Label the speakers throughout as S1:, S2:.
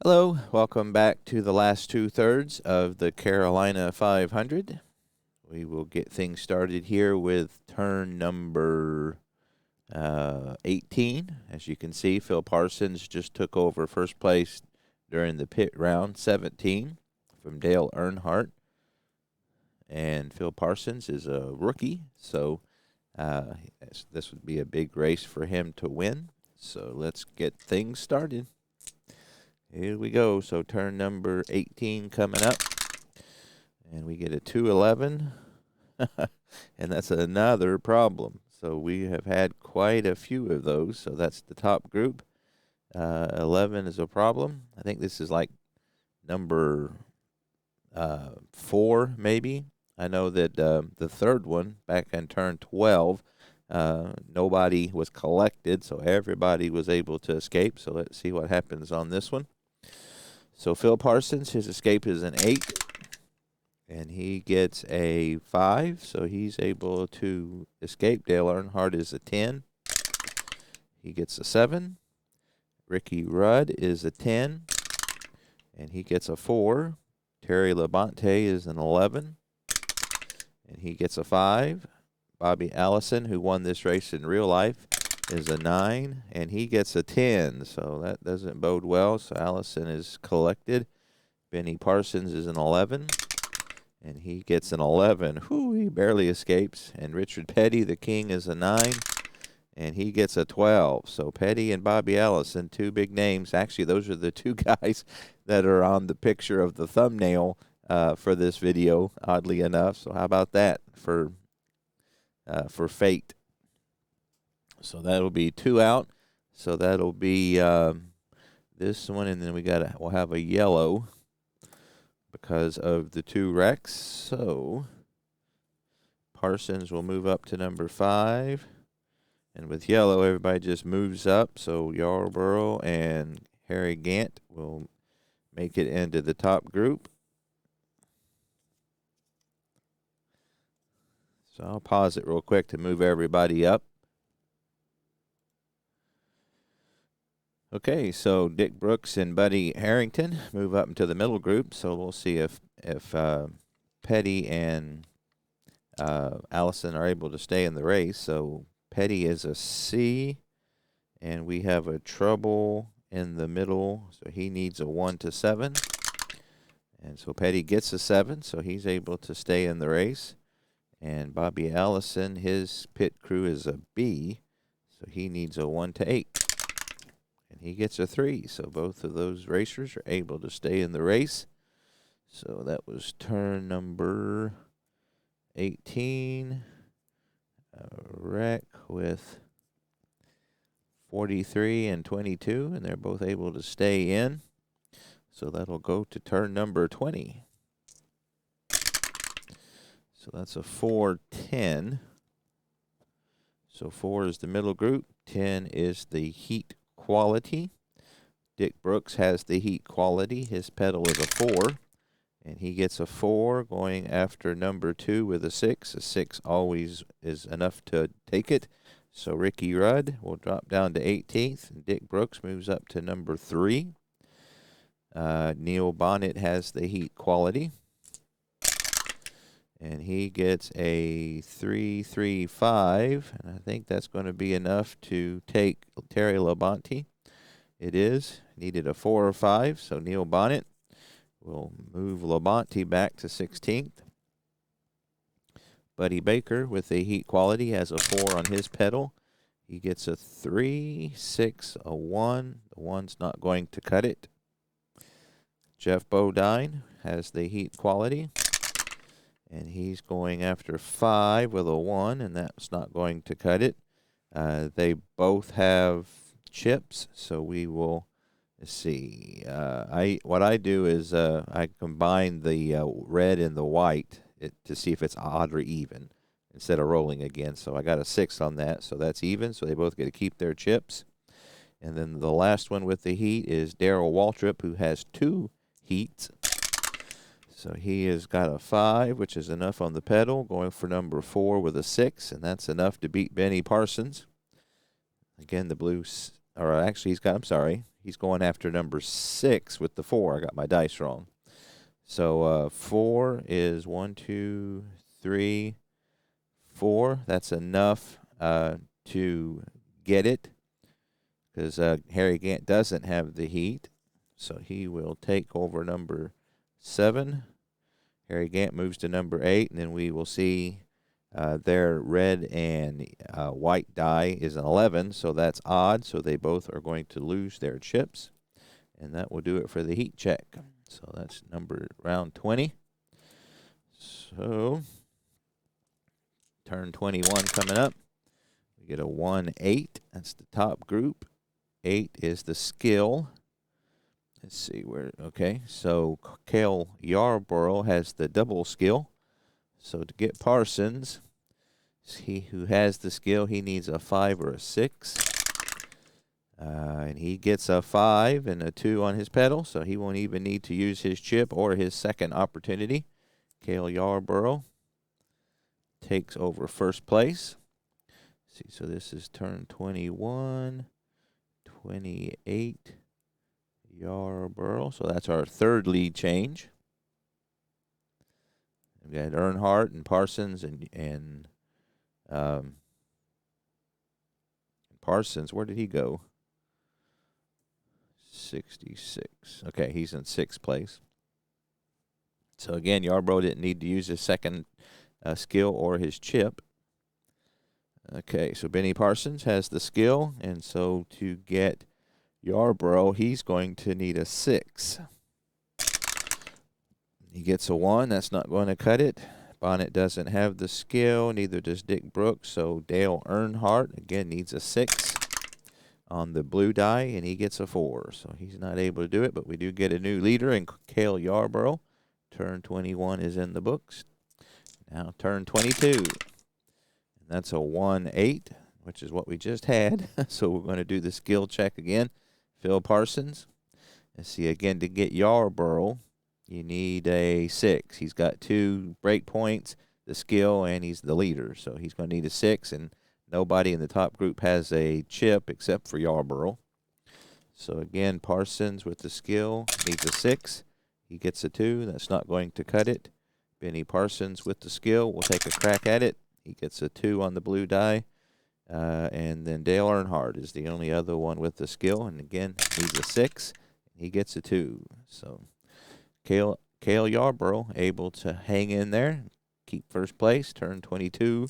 S1: Hello, welcome back to the last two-thirds of the Carolina 500. We will get things started here with turn number 18. As you can see, Phil Parsons just took over first place during the pit round, 17, from Dale Earnhardt. And Phil Parsons is a rookie, so this would be a big race for him to win. So let's get things started. Here we go. So turn number 18 coming up. And we get a 211. And that's another problem. So we have had quite a few of those. So that's the top group. 11 is a problem. I think this is like number 4 maybe. I know that the third one back in turn 12, nobody was collected. So everybody was able to escape. So let's see what happens on this one. So Phil Parsons, his escape is an 8, and he gets a 5, so he's able to escape. Dale Earnhardt is a 10. He gets a 7. Ricky Rudd is a 10, and he gets a 4. Terry Labonte is an 11, and he gets a 5. Bobby Allison, who won this race in real life, is a 9, and he gets a 10, so that doesn't bode well. So Allison is collected. Benny Parsons is an 11, and he gets an 11. Whew, he barely escapes. And Richard Petty, the king, is a 9, and he gets a 12. So Petty and Bobby Allison, two big names. Actually, those are the two guys that are on the picture of the thumbnail for this video, oddly enough. So how about that for fate? So that'll be 2 out. So that'll be this one, and then we'll have a yellow because of the 2 wrecks. So Parsons will move up to number 5, and with yellow, everybody just moves up. So Yarborough and Harry Gant will make it into the top group. So I'll pause it real quick to move everybody up. Okay, so Dick Brooks and Buddy Harrington move up into the middle group. So we'll see if Petty and Allison are able to stay in the race. So Petty is a C, and we have a trouble in the middle. So he needs a 1 to 7. And so Petty gets a 7, so he's able to stay in the race. And Bobby Allison, his pit crew is a B, so he needs a 1 to 8. And he gets a 3, so both of those racers are able to stay in the race. So that was turn number 18. A wreck with 43 and 22, and they're both able to stay in. So that'll go to turn number 20. So that's a 4-10. So 4 is the middle group, 10 is the heat quality. Dick Brooks has the heat quality. His pedal is a 4, and he gets a 4 going after number 2 with a 6. A 6 always is enough to take it. So Ricky Rudd will drop down to 18th, and Dick Brooks moves up to number 3. Neil Bonnet has the heat quality, and he gets a 3-3-5, and I think that's going to be enough to take Terry Labonte. It is. Needed a 4 or 5, so Neil Bonnet will move Labonte back to 16th. Buddy Baker with the heat quality has a 4 on his pedal. He gets a 3, 6, a 1. The 1's not going to cut it. Jeff Bodine has the heat quality, and he's going after 5 with a 1, and that's not going to cut it. They both have chips, so we will see. What I do is I combine the red and the white to see if it's odd or even instead of rolling again. So I got a 6 on that, so that's even. So they both get to keep their chips. And then the last one with the heat is Darrell Waltrip, who has 2 heats. So he has got a 5, which is enough on the pedal, going for number 4 with a 6, and that's enough to beat Benny Parsons. Again, the blue, or actually he's going after number 6 with the 4. I got my dice wrong. So 4 is 1, 2, 3, 4. That's enough to get it, because Harry Gant doesn't have the heat. So he will take over number 7. Harry Gant moves to number 8, and then we will see their red and white die is an 11, so that's odd. So they both are going to lose their chips, and that will do it for the heat check. So that's round 20. So turn 21 coming up. We get a 1-8. That's the top group. 8 is the skill. Let's see where. Okay, so Cale Yarborough has the double skill. So to get Parsons, he who has the skill, he needs a 5 or a 6. And he gets a 5 and a 2 on his pedal, so he won't even need to use his chip or his second opportunity. Cale Yarborough takes over first place. See, so this is turn 21, 28, Yarborough. So that's our third lead change. We got Earnhardt and Parsons and Parsons. Where did he go? 66. Okay, he's in 6th place. So again, Yarborough didn't need to use his second skill or his chip. Okay, so Benny Parsons has the skill, and so to get Yarborough, he's going to need a 6. He gets a 1. That's not going to cut it. Bonnet doesn't have the skill, neither does Dick Brooks, so Dale Earnhardt, again, needs a 6 on the blue die, and he gets a 4. So he's not able to do it, but we do get a new leader in Cale Yarborough. Turn 21 is in the books. Now turn 22. And that's a 1-8, which is what we just had. So we're going to do the skill check again. Phil Parsons. Let's see, again, to get Yarborough, you need a 6. He's got 2 break points, the skill, and he's the leader. So he's going to need a 6, and nobody in the top group has a chip except for Yarborough. So again, Parsons with the skill needs a 6. He gets a 2. That's not going to cut it. Benny Parsons with the skill will take a crack at it. He gets a 2 on the blue die. And then Dale Earnhardt is the only other one with the skill. And again, needs a 6. He gets a 2. So Cale Yarborough able to hang in there, keep first place. Turn 22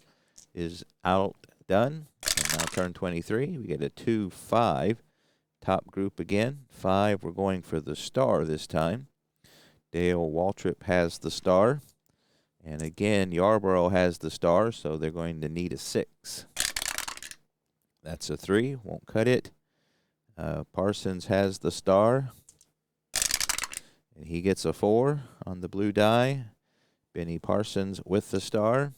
S1: is outdone. And now turn 23, we get a 2-5. Top group again. 5, we're going for the star this time. Dale Waltrip has the star. And again, Yarborough has the star, so they're going to need a 6. That's a 3, won't cut it. Parsons has the star. And he gets a 4 on the blue die. Benny Parsons with the star.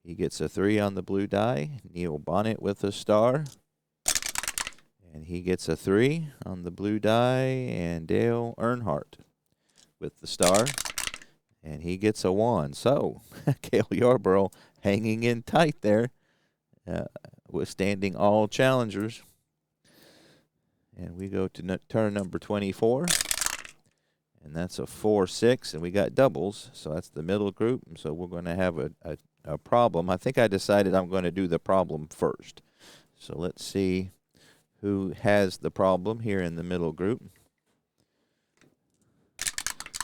S1: He gets a 3 on the blue die. Neil Bonnet with the star. And he gets a 3 on the blue die. And Dale Earnhardt with the star. And he gets a 1. So, Cale Yarborough hanging in tight there, withstanding all challengers. And we go to turn number 24. And that's a 4-6, and we got doubles, so that's the middle group. So we're going to have a problem. I think I decided I'm going to do the problem first. So let's see who has the problem here in the middle group.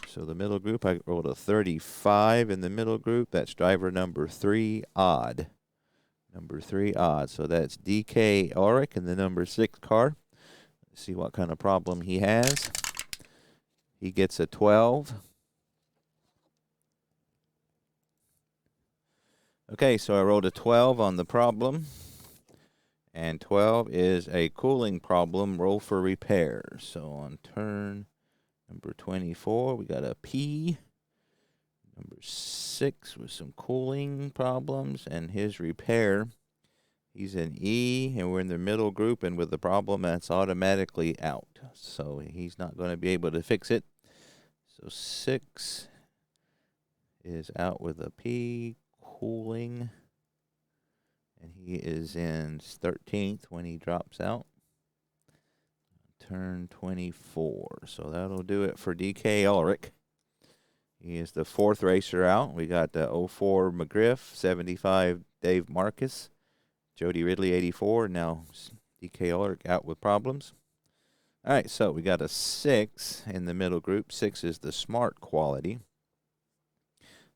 S1: So the middle group, I rolled a 35 in the middle group. That's driver number 3 odd. Number 3 odd. So that's DK Ulrich in the number 6 car. Let's see what kind of problem he has. He gets a 12. Okay, so I rolled a 12 on the problem. And 12 is a cooling problem. Roll for repair. So on turn number 24, we got a P. Number 6 with some cooling problems. And his repair, he's an E, and we're in the middle group. And with the problem, that's automatically out. So he's not going to be able to fix it. So 6 is out with a P, cooling, and he is in 13th when he drops out. turn 24. So that'll do it for DK Ulrich. He is the fourth racer out. We got 04 McGriff, 75 Dave Marcus, Jody Ridley 84. Now DK Ulrich out with problems. All right, so we got a 6 in the middle group. 6 is the smart quality.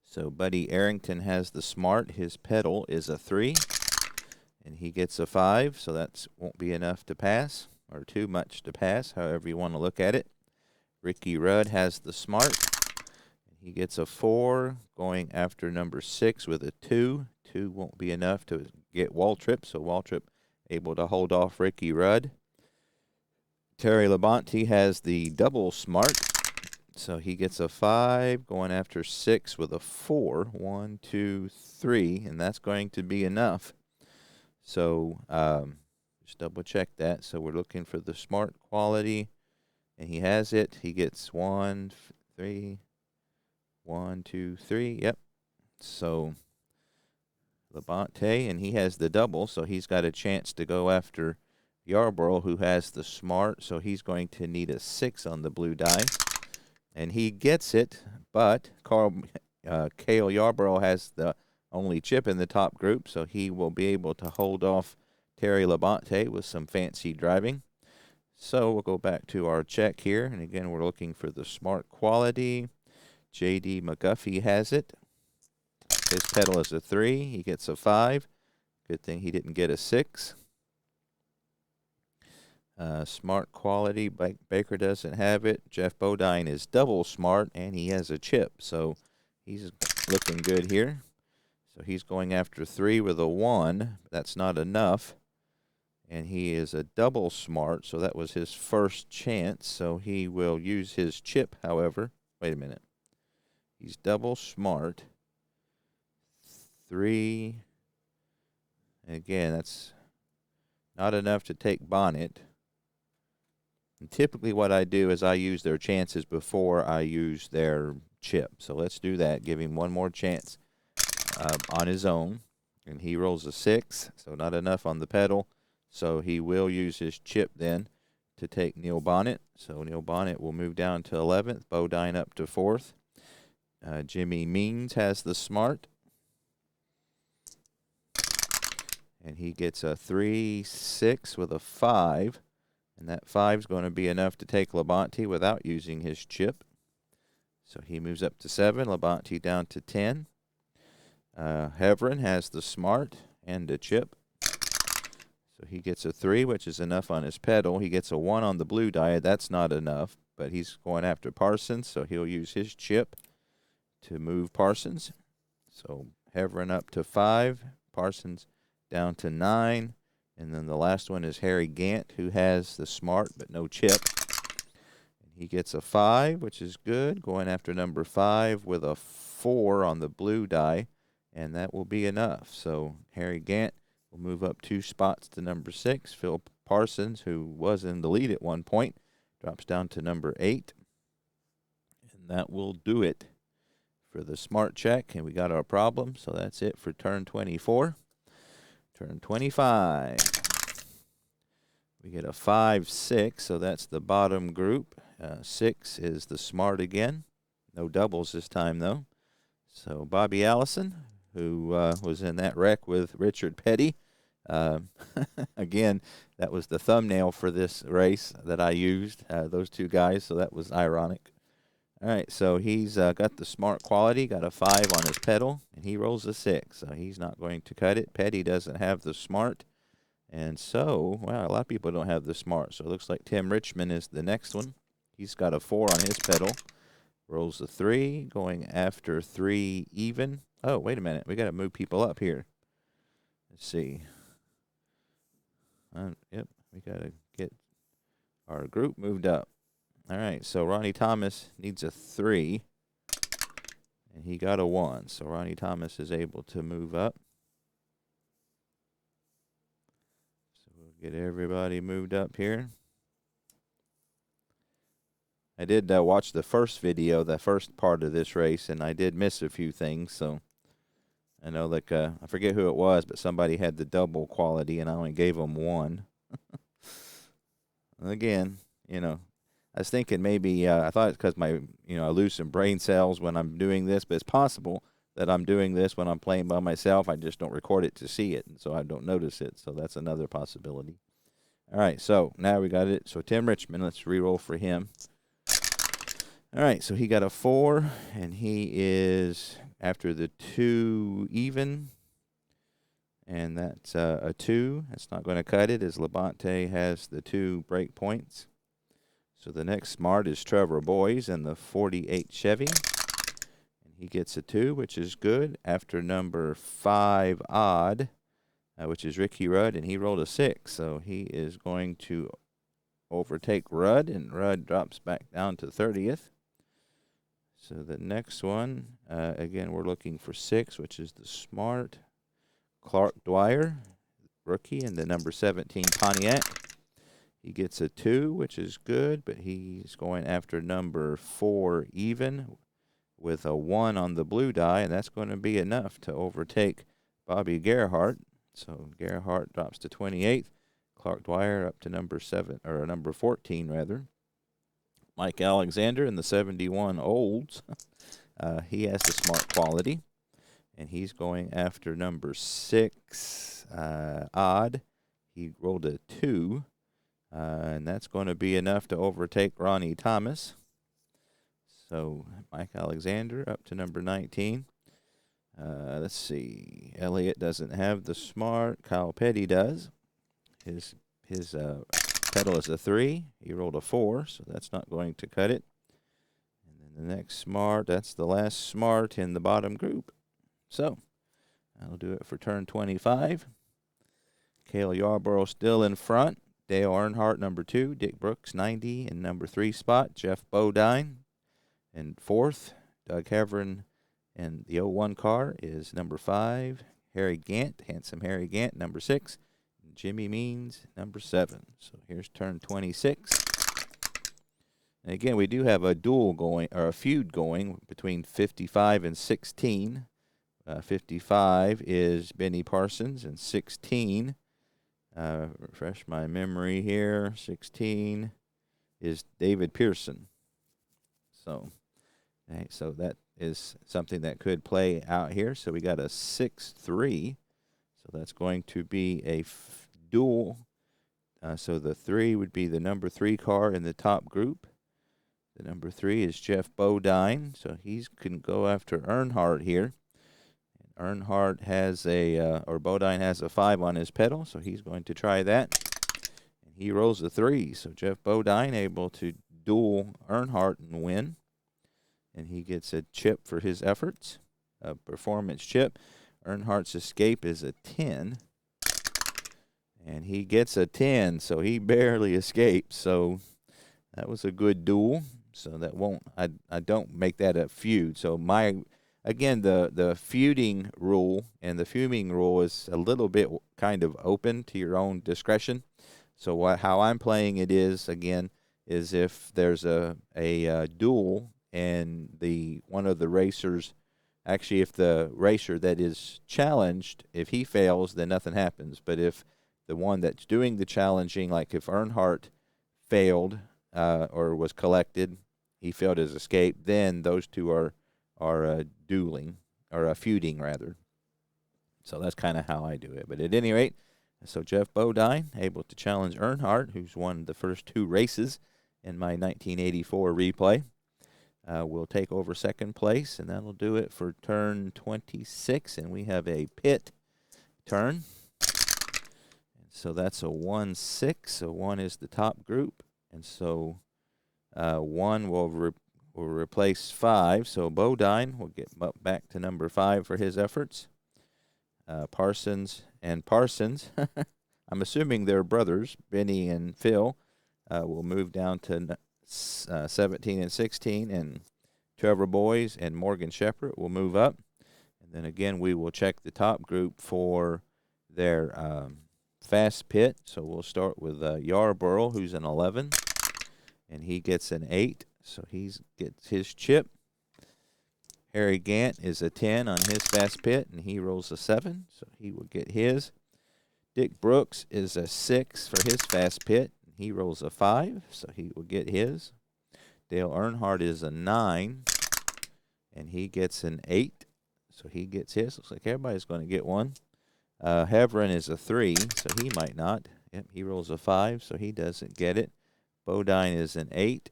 S1: So Buddy Arrington has the smart. His pedal is a 3, and he gets a 5, so that won't be enough to pass, or too much to pass, however you want to look at it. Ricky Rudd has the smart. He gets a 4, going after number 6 with a 2. 2 won't be enough to get Waltrip, so Waltrip able to hold off Ricky Rudd. Terry Labonte has the double smart, so he gets a 5, going after 6 with a 4. 1, 2, 3, and that's going to be enough. So just double check that. So we're looking for the smart quality, and he has it. He gets 1, 3. 1, 2, 3. Yep. So Labonte, and he has the double, so he's got a chance to go after Yarborough, who has the smart. So he's going to need a 6 on the blue die, and he gets it. But Cale Yarborough has the only chip in the top group, so he will be able to hold off Terry Labonte with some fancy driving. So we'll go back to our check here, and again we're looking for the smart quality. J.D. McGuffey has it. His pedal is a 3. He gets a 5. Good thing he didn't get a 6. Smart quality, Baker doesn't have it. Jeff Bodine is double smart, and he has a chip. So he's looking good here. So he's going after 3 with a 1. That's not enough. And he is a double smart, so that was his first chance. So he will use his chip, however. Wait a minute. He's double smart. 3. Again, that's not enough to take Bonnet. And typically what I do is I use their chances before I use their chip. So let's do that. Give him one more chance on his own. And he rolls a 6, so not enough on the pedal. So he will use his chip then to take Neil Bonnet. So Neil Bonnet will move down to 11th. Bodine up to 4th. Jimmy Means has the smart, and he gets a 3, 6 with a 5, and that 5 is going to be enough to take Labonte without using his chip. So he moves up to 7, Labonte down to 10. Heverin has the smart and a chip, so he gets a 3, which is enough on his pedal. He gets a 1 on the blue die. That's not enough, but he's going after Parsons, so he'll use his chip to move Parsons. So Heverin up to 5, Parsons down to 9, and then the last one is Harry Gant, who has the smart but no chip. And he gets a 5, which is good, going after number 5 with a 4 on the blue die, and that will be enough. So Harry Gant will move up 2 spots to number 6. Phil Parsons, who was in the lead at one point, drops down to number 8, and that will do it for the smart check, and we got our problem. So that's it for turn 24. Turn 25. We get a 5, 6, so that's the bottom group. 6 is the smart again. No doubles this time, though. So Bobby Allison, who was in that wreck with Richard Petty. Again, that was the thumbnail for this race that I used, those two guys, so that was ironic. All right, so he's got the smart quality, got a 5 on his pedal, and he rolls a 6, so he's not going to cut it. Petty doesn't have the smart, and so, wow, a lot of people don't have the smart, so it looks like Tim Richmond is the next one. He's got a 4 on his pedal, rolls a 3, going after 3 even. Oh, wait a minute, we got to move people up here. Let's see. Yep, we got to get our group moved up. All right, so Ronnie Thomas needs a 3, and he got a 1. So Ronnie Thomas is able to move up. So we'll get everybody moved up here. I did watch the first video, the first part of this race, and I did miss a few things. So I know, like, I forget who it was, but somebody had the double quality, and I only gave them 1. Again, You know, I was thinking maybe I thought it's because I lose some brain cells when I'm doing this, but it's possible that I'm doing this when I'm playing by myself. I just don't record it to see it, and so I don't notice it. So that's another possibility. All right, so now we got it. So Tim Richmond, let's re-roll for him. All right, so he got a 4, and he is after the 2 even, and that's a 2. That's not going to cut it as Labonte has the 2 break points. So the next smart is Trevor Boys in the 48 Chevy, and he gets a 2, which is good, after number 5 odd, which is Ricky Rudd, and he rolled a 6, so he is going to overtake Rudd, and Rudd drops back down to 30th. So the next one, again, we're looking for 6, which is the smart. Clark Dwyer, rookie, in the number 17 Pontiac. He gets a 2, which is good, but he's going after number 4 even with a 1 on the blue die, and that's going to be enough to overtake Bobby Gerhardt. So Gerhardt drops to 28th. Clark Dwyer up to number 14 rather. Mike Alexander in the 71 Olds. He has the smart quality, and he's going after number 6 odd. He rolled a 2, and that's going to be enough to overtake Ronnie Thomas. So Mike Alexander up to number 19. Let's see. Elliott doesn't have the smart. Kyle Petty does. His pedal is a 3. He rolled a 4, so that's not going to cut it. And then the next smart, that's the last smart in the bottom group. So that'll do it for turn 25. Cale Yarborough still in front. Dale Earnhardt, number 2. Dick Brooks, 90, in number 3 spot. Jeff Bodine in 4th. Doug Heverin in the 01 car is number 5. Harry Gant, handsome Harry Gant, number 6. Jimmy Means, number 7. So here's turn 26. And again, we do have a duel going, or a feud going, between 55 and 16. 55 is Benny Parsons, and 16, refresh my memory here, 16 is David Pearson. So that is something that could play out here. So we got a 6-3. So that's going to be a duel. So the 3 would be the number 3 car in the top group. The number 3 is Jeff Bodine, so he can go after Earnhardt here. And Earnhardt has Bodine has a 5 on his pedal, so he's going to try that. And he rolls a 3, so Jeff Bodine able to duel Earnhardt and win. And he gets a chip for his efforts, a performance chip. Earnhardt's escape is a 10. And he gets a 10, so he barely escaped. So that was a good duel. So that I don't make that a feud. So the feuding rule and the fuming rule is a little bit kind of open to your own discretion. So how I'm playing it is if there's a duel and one of the racers, actually if the racer that is challenged, if he fails, then nothing happens. But if the one that's doing the challenging, like if Earnhardt failed or was collected, he failed his escape, then those two are dueling, or feuding rather. So that's kind of how I do it. But at any rate, so Jeff Bodine able to challenge Earnhardt, who's won the first 2 races in my 1984 replay. Will take over second place, and that'll do it for turn 26. And we have a pit turn. So that's a 1-6. So 1 is the top group. And so 1 will replace 5. So Bodine will get back to number 5 for his efforts. Parsons, I'm assuming they're brothers, Benny and Phil, will move down to 17 and 16. And Trevor Boys and Morgan Shepherd will move up. And then again, we will check the top group for their fast pit. So we'll start with Yarborough, who's an 11, and he gets an 8, so he gets his chip. Harry Gant is a 10 on his fast pit, and he rolls a 7, so he will get his. Dick Brooks is a 6 for his fast pit, and He rolls a 5, so he will get his. Dale Earnhardt is a 9, and he gets an 8, so he gets his. Looks like everybody's going to get one. Heverin is a 3, so he might not. Yep, he rolls a 5, so he doesn't get it. Bodine is an 8.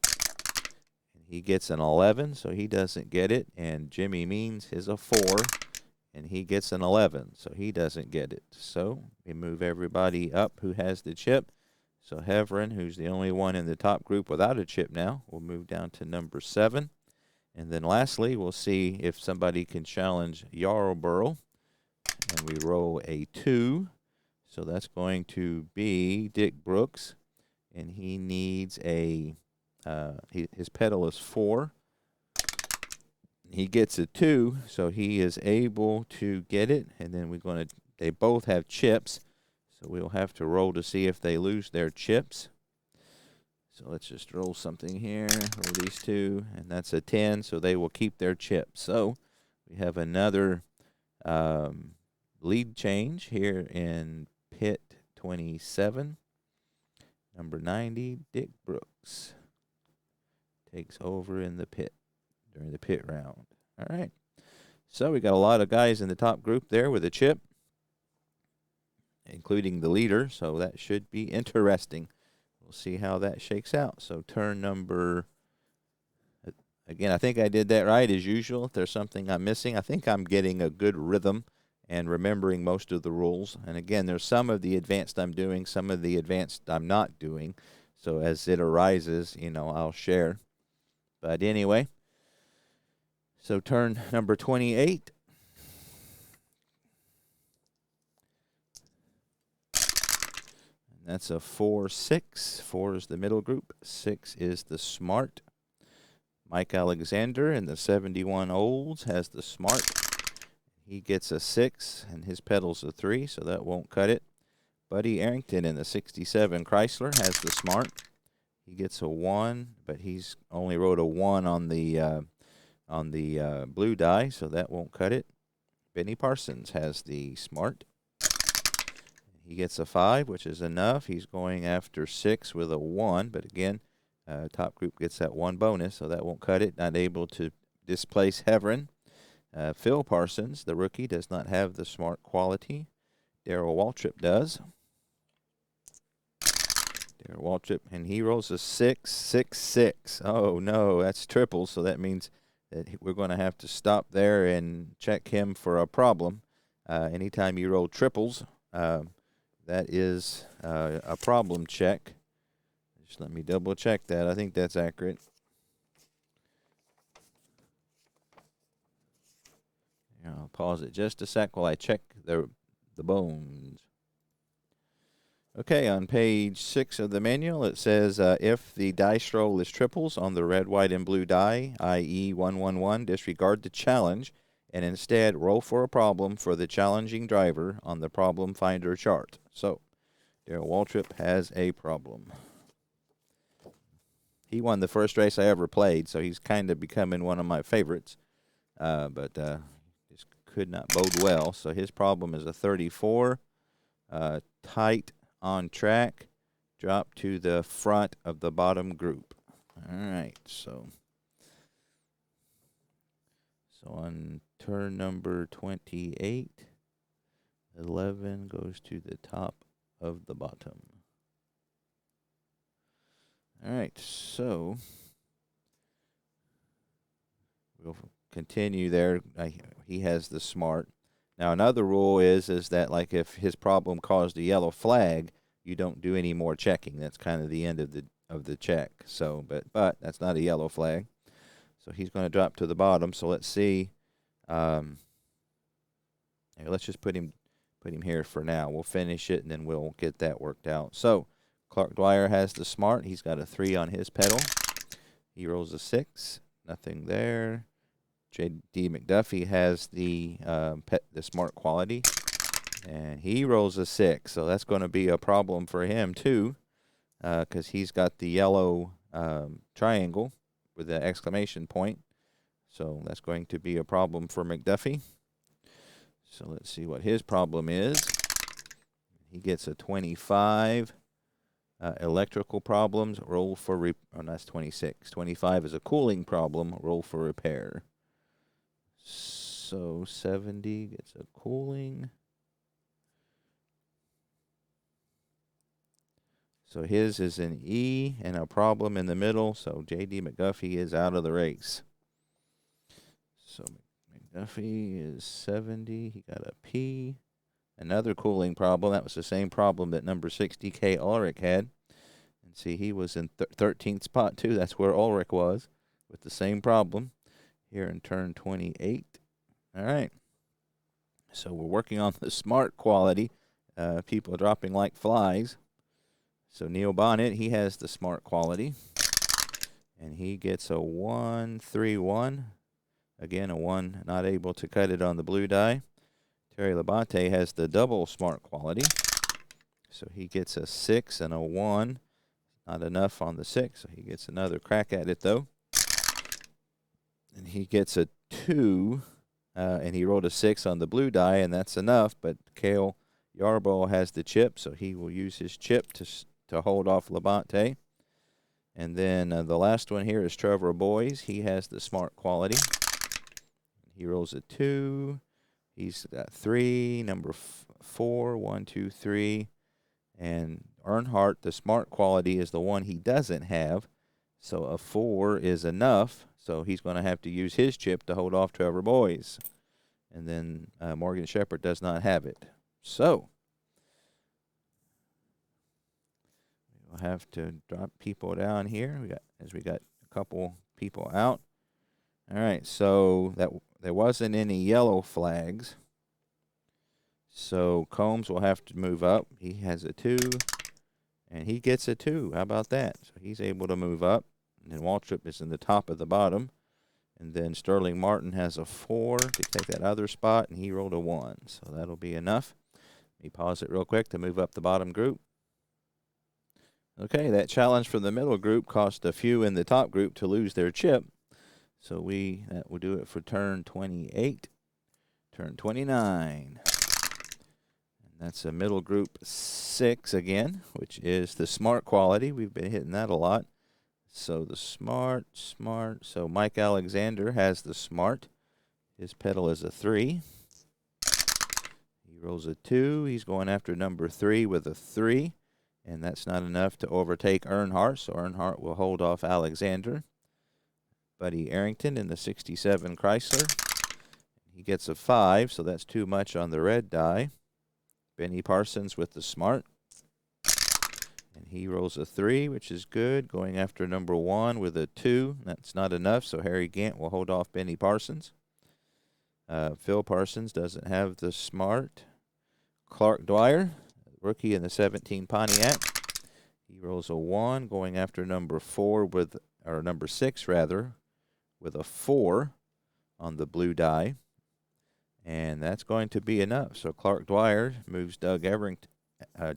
S1: He gets an 11, so he doesn't get it. And Jimmy Means is a 4, and he gets an 11, so he doesn't get it. So we move everybody up who has the chip. So Heverin, who's the only one in the top group without a chip now, will move down to number 7. And then lastly, we'll see if somebody can challenge Yarborough. And we roll a 2. So that's going to be Dick Brooks. And he needs a, his pedal is 4. He gets a 2, so he is able to get it. And then they both have chips. So we'll have to roll to see if they lose their chips. So let's just roll something here. Roll these 2, and that's a 10, so they will keep their chips. So we have another lead change here in pit 27. Number 90, Dick Brooks, takes over in the pit during the pit round. All right. So we got a lot of guys in the top group there with a chip, including the leader, so that should be interesting. We'll see how that shakes out. So turn number, again, I think I did that right as usual. If there's something I'm missing, I think I'm getting a good rhythm and remembering most of the rules. And again, there's some of the advanced I'm doing, some of the advanced I'm not doing. So as it arises, I'll share. But anyway, so turn number 28. That's a 4-6. 4 is the middle group. 6 is the smart. Mike Alexander in the 71 Olds has the smart. He gets a 6, and his pedal's a 3, so that won't cut it. Buddy Arrington in the 67 Chrysler has the smart. He gets a 1, but he's only wrote a 1 on the blue die, so that won't cut it. Benny Parsons has the smart. He gets a 5, which is enough. He's going after 6 with a 1, but again, top group gets that 1 bonus, so that won't cut it. Not able to displace Heverin. Phil Parsons, the rookie, does not have the smart quality. Darrell Waltrip does. Darrell Waltrip, and he rolls a 6-6-6. Oh, no, that's triple, so that means that we're going to have to stop there and check him for a problem. Anytime you roll triples, that is a problem check. Just let me double check that. I think that's accurate. I'll pause it just a sec while I check the bones. Okay, on page 6 of the manual, it says if the dice roll is triples on the red, white, and blue die, i.e. 1-1-1, disregard the challenge and instead roll for a problem for the challenging driver on the problem finder chart. So, Darrell Waltrip has a problem. He won the first race I ever played, so he's kind of becoming one of my favorites. But just could not bode well. So his problem is a 34, tight on track, drop to the front of the bottom group. All right, so on turn number 28, 11 goes to the top of the bottom. All right, so we'll continue there. He has the smart. Now, another rule is that, like, if his problem caused a yellow flag, you don't do any more checking. That's kind of the end of the check. So, but that's not a yellow flag. So he's going to drop to the bottom. So let's see. Let's just put him here for now. We'll finish it, and then we'll get that worked out. So Clark Dwyer has the smart. He's got a 3 on his pedal. He rolls a 6. Nothing there. J.D. McDuffie has the smart quality, and he rolls a 6. So that's going to be a problem for him too, because he's got the yellow triangle with the exclamation point. So that's going to be a problem for McDuffie. So let's see what his problem is. He gets a 25. Electrical problems, roll for oh, that's 26. 25 is a cooling problem, roll for repair. So 70 gets a cooling. So his is an E and a problem in the middle, so J.D. McGuffey is out of the race. So McGuffey is 70. He got a P. Another cooling problem. That was the same problem that number 60K Ulrich had. And see, he was in 13th spot, too. That's where Ulrich was with the same problem here in turn 28. All right. So we're working on the smart quality. People dropping like flies. So Neil Bonnet, he has the smart quality. And he gets a 1-3-1. Again, a 1, not able to cut it on the blue die. Terry Labonte has the double smart quality. So he gets a 6 and a 1. Not enough on the 6, so he gets another crack at it, though. And he gets a 2, and he rolled a 6 on the blue die, and that's enough. But Cale Yarborough has the chip, so he will use his chip to hold off Labonte. And then the last one here is Trevor Boys. He has the smart quality. He rolls a 2. He's got 3, number 4, 1, 2, 3. And Earnhardt, the smart quality, is the one he doesn't have. So a 4 is enough. So he's going to have to use his chip to hold off Trevor Boys. And then Morgan Shepherd does not have it. So we'll have to drop people down here. We got a couple people out. All right, so there wasn't any yellow flags. So Combs will have to move up. He has a 2, and he gets a 2. How about that? So he's able to move up. And then Waltrip is in the top of the bottom. And then Sterling Martin has a 4 to take that other spot, and he rolled a 1. So that'll be enough. Let me pause it real quick to move up the bottom group. Okay, that challenge for the middle group cost a few in the top group to lose their chip. So that will do it for turn 28. Turn 29. And that's a middle group 6 again, which is the smart quality. We've been hitting that a lot. So the smart. So Mike Alexander has the smart. His pedal is a 3. He rolls a 2. He's going after number 3 with a 3. And that's not enough to overtake Earnhardt. So Earnhardt will hold off Alexander. Buddy Arrington in the 67 Chrysler. He gets a 5, so that's too much on the red die. Benny Parsons with the smart. And he rolls a 3, which is good, going after number 1 with a 2. That's not enough, so Harry Gant will hold off Benny Parsons. Phil Parsons doesn't have the smart. Clark Dwyer, rookie in the 17 Pontiac. He rolls a 1, going after number 6 rather, with a 4 on the blue die. And that's going to be enough. So Clark Dwyer moves Doug Heveron, down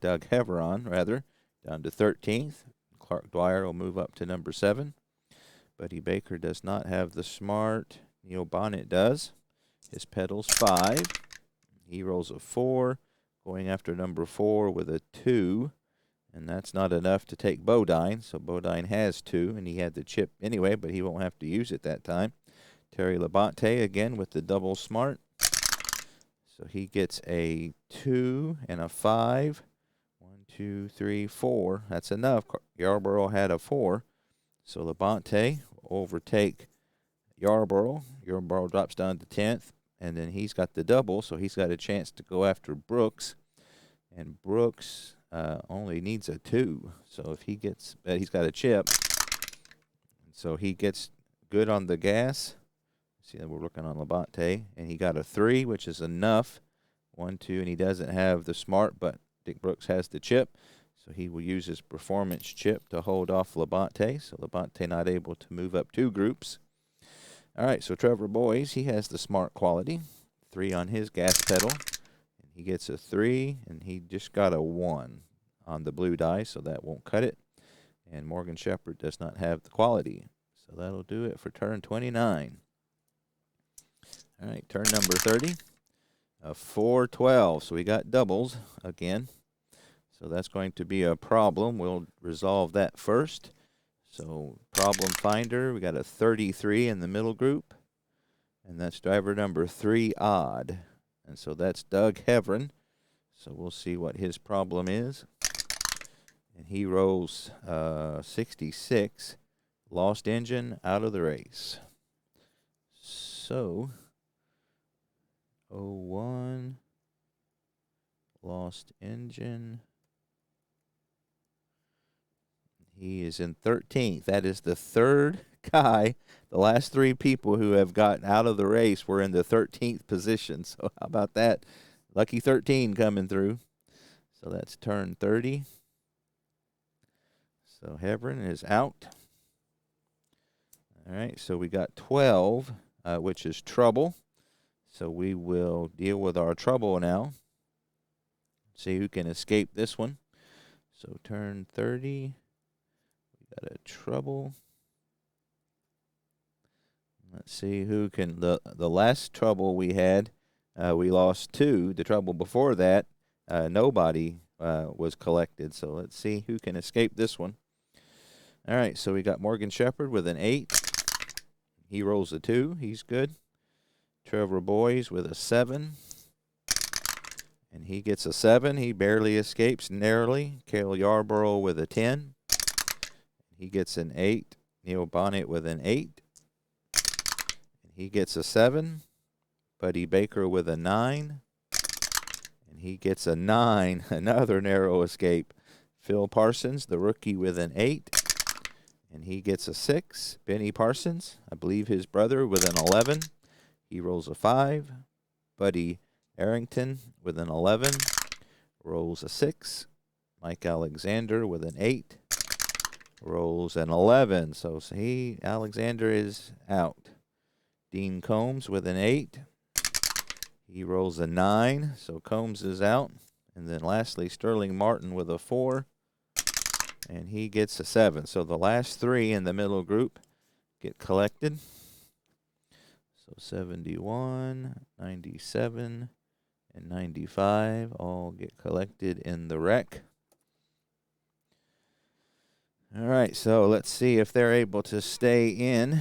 S1: to 13th. Clark Dwyer will move up to number 7. Buddy Baker does not have the smart. Neil Bonnet does. His pedal's 5. He rolls a 4, going after number 4 with a 2. And that's not enough to take Bodine. So Bodine has 2, and he had the chip anyway, but he won't have to use it that time. Terry Labonte again with the double smart. So he gets a 2 and a 5. 1, 2, 3, 4. That's enough. Yarborough had a 4. So Labonte will overtake Yarborough. Yarborough drops down to 10th. And then he's got the double, so he's got a chance to go after Brooks. And Brooks only needs a 2. So if he gets, he's got a chip. So he gets good on the gas. See, we're looking on Labonte, and he got a 3, which is enough. 1, 2, and he doesn't have the smart, but Dick Brooks has the chip. So he will use his performance chip to hold off Labonte. So Labonte not able to move up 2 groups. All right, so Trevor Boys, he has the smart quality. 3 on his gas pedal. And he gets a 3, and he just got a 1 on the blue die, so that won't cut it. And Morgan Shepherd does not have the quality. So that'll do it for turn 29. All right, turn number 30. 4-12, so we got doubles again. So that's going to be a problem. We'll resolve that first. So problem finder, we got a 33 in the middle group. And that's driver number 3 odd. And so that's Doug Heverin. So we'll see what his problem is. And he rolls 66. Lost engine, out of the race. So 01, lost engine. He is in 13th. That is the third guy. The last 3 people who have gotten out of the race were in the 13th position. So how about that? Lucky 13 coming through. So that's turn 30. So Heverin is out. All right, so we got 12, which is trouble. So we will deal with our trouble now. See who can escape this one. So turn 30. We got a trouble. Let's see who can. The last trouble we had, we lost 2. The trouble before that, nobody was collected. So let's see who can escape this one. All right, so we got Morgan Shepherd with an 8. He rolls a 2. He's good. Trevor Boys with a 7. And he gets a 7. He barely escapes narrowly. Cale Yarborough with a 10. He gets an 8. Neil Bonnet with an 8. And he gets a 7. Buddy Baker with a 9. And he gets a 9. Another narrow escape. Phil Parsons, the rookie, with an 8. And he gets a 6. Benny Parsons, I believe his brother, with an 11. He rolls a 5. Buddy Arrington with an 11. Rolls a 6. Mike Alexander with an 8. Rolls an 11. So Alexander is out. Dean Combs with an 8. He rolls a 9. So Combs is out. And then lastly, Sterling Martin with a 4. And he gets a 7. So the last 3 in the middle group get collected. So 71, 97, and 95 all get collected in the wreck. All right, so let's see if they're able to stay in.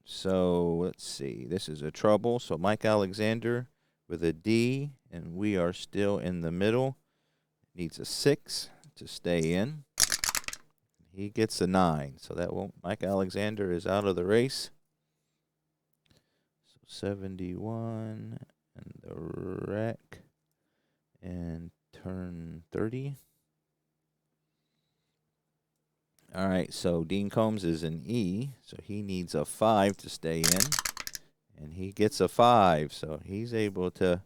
S1: So let's see. This is a trouble. So Mike Alexander with a D, and we are still in the middle. Needs a 6 to stay in. He gets a 9, so that won't. Mike Alexander is out of the race. So 71 and the wreck and turn 30. All right, so Dean Combs is an E, so he needs a 5 to stay in, and he gets a 5, so he's able to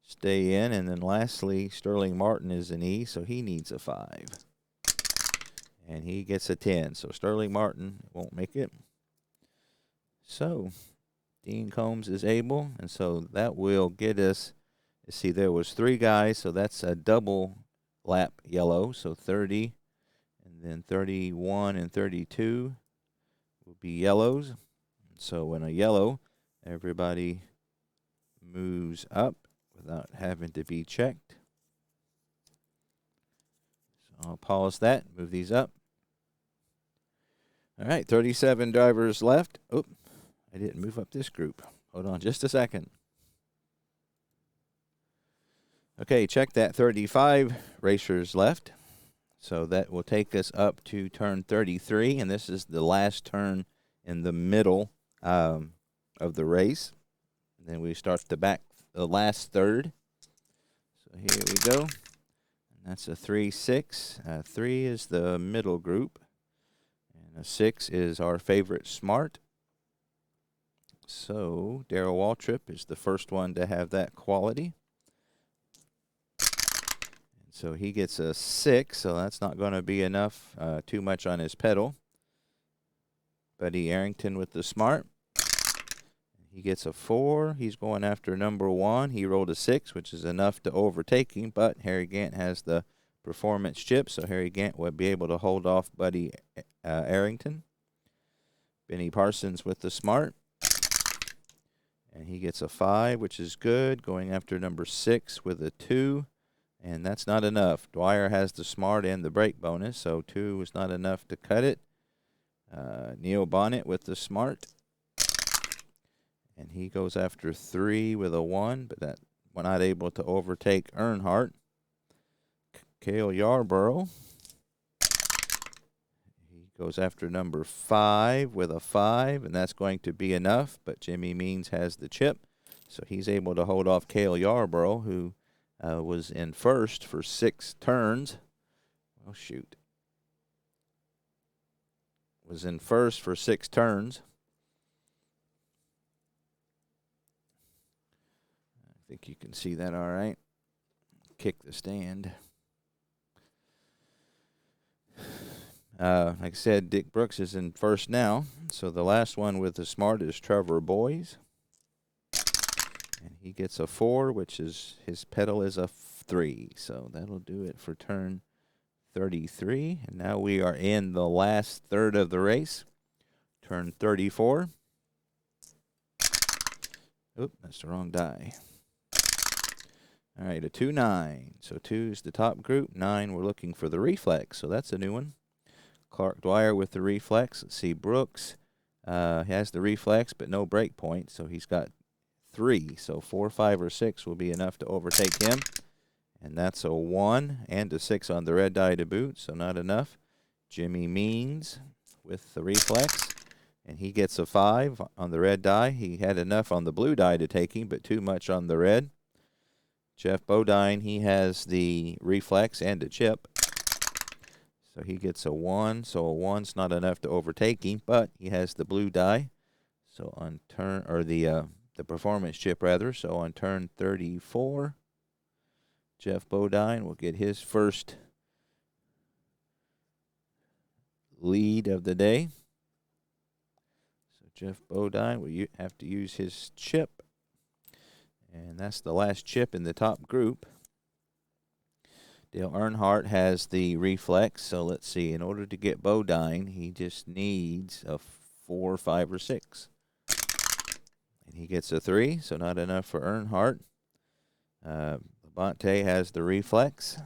S1: stay in. And then lastly, Sterling Martin is an E, so he needs a 5. And he gets a 10. So Sterling Martin won't make it. So Dean Combs is able, and so that will get us, let's see, there was 3 guys, so that's a double lap yellow, so 30, and then 31 and 32 will be yellows. So when a yellow, everybody moves up without having to be checked. So I'll pause that, move these up. All right, 37 drivers left. Oh, I didn't move up this group. Hold on just a second. Okay, check that. 35 racers left. So that will take us up to turn 33, and this is the last turn in the middle of the race. And then we start the last third. So here we go. And that's a 3-6. 3 is the middle group. And a 6 is our favorite smart. So Darrell Waltrip is the first one to have that quality. And so he gets a 6, so that's not going to be enough, too much on his pedal. Buddy Arrington with the smart. He gets a 4. He's going after number 1. He rolled a 6, which is enough to overtake him, but Harry Gant has the performance chip, so Harry Gant will be able to hold off Buddy Arrington. Benny Parsons with the smart. And he gets a 5, which is good, going after number 6 with a 2. And that's not enough. Dwyer has the smart and the break bonus, so 2 was not enough to cut it. Neil Bonnet with the smart. And he goes after 3 with a 1, but that we're not able to overtake Earnhardt. Cale Yarborough. He goes after number 5 with a 5, and that's going to be enough, but Jimmy Means has the chip, so he's able to hold off Cale Yarborough, who was in first for 6 turns. Oh, shoot. Was in first for 6 turns. I think you can see that all right. Kick the stand. Like I said, Dick Brooks is in first now. So the last one with the smart is Trevor Boys. And he gets a 4, which is his pedal is a 3. So that'll do it for turn 33. And now we are in the last third of the race. Turn 34. Oop, that's the wrong die. All right, a 2-9. So 2 is the top group. 9, we're looking for the reflex. So that's a new one. Clark Dwyer with the reflex. Let's see, Brooks has the reflex, but no break point, so he's got 3. So 4, 5, or 6 will be enough to overtake him. And that's a 1 and a 6 on the red die to boot, so not enough. Jimmy Means with the reflex, and he gets a 5 on the red die. He had enough on the blue die to take him, but too much on the red. Jeff Bodine, he has the reflex and a chip. So he gets a 1. So a 1's not enough to overtake him, but he has the blue die. So on turn, or the performance chip rather. So on turn 34, Jeff Bodine will get his first lead of the day. So Jeff Bodine will have to use his chip. And that's the last chip in the top group. Dale Earnhardt has the reflex, so let's see. In order to get Bodine, he just needs a 4, 5, or 6. And he gets a 3, so not enough for Earnhardt. Labonte has the reflex.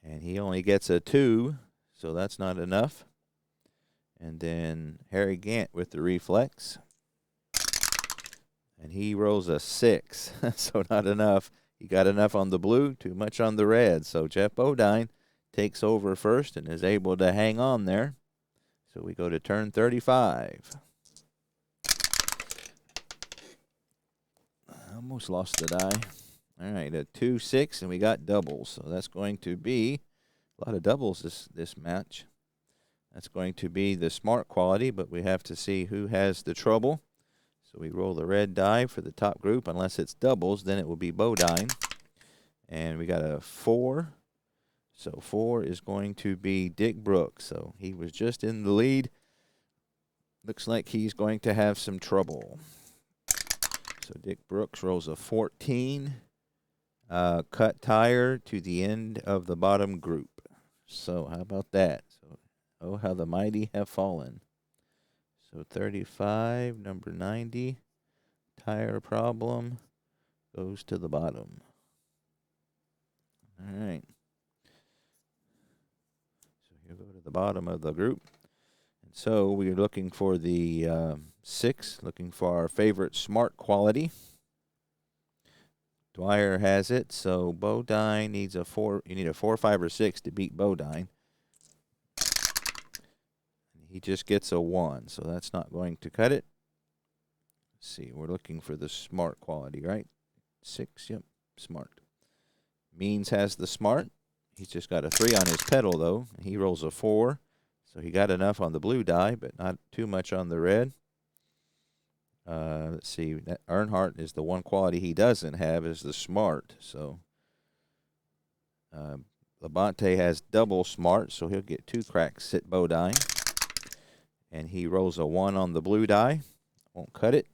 S1: And he only gets a 2, so that's not enough. And then Harry Gant with the reflex. And he rolls a 6, so not enough. He got enough on the blue, too much on the red. So Jeff Bodine takes over first and is able to hang on there. So we go to turn 35. I almost lost the die. All right, a 2, 6, and we got doubles. So that's going to be a lot of doubles this match. That's going to be the smart quality, but we have to see who has the trouble. So we roll the red die for the top group. Unless it's doubles, then it will be Bodine. And we got a 4. So 4 is going to be Dick Brooks. So he was just in the lead. Looks like he's going to have some trouble. So Dick Brooks rolls a 14. Cut tire to the end of the bottom group. So how about that? So, oh, how the mighty have fallen. So 35, number 90, tire problem, goes to the bottom. All right. So here we go to the bottom of the group. And so we're looking for the 6, looking for our favorite smart quality. Dwyer has it, so Bodine needs a 4. You need a 4, 5, or 6 to beat Bodine. He just gets a 1, so that's not going to cut it. Let's see, we're looking for the smart quality, right? 6, yep, smart. Means has the smart. He's just got a 3 on his pedal, though. He rolls a 4, so he got enough on the blue die, but not too much on the red. Let's see, Earnhardt is the one quality he doesn't have is the smart, so Labonte has double smart, so he'll get 2 cracks at Bodine. And he rolls a 1 on the blue die. Won't cut it.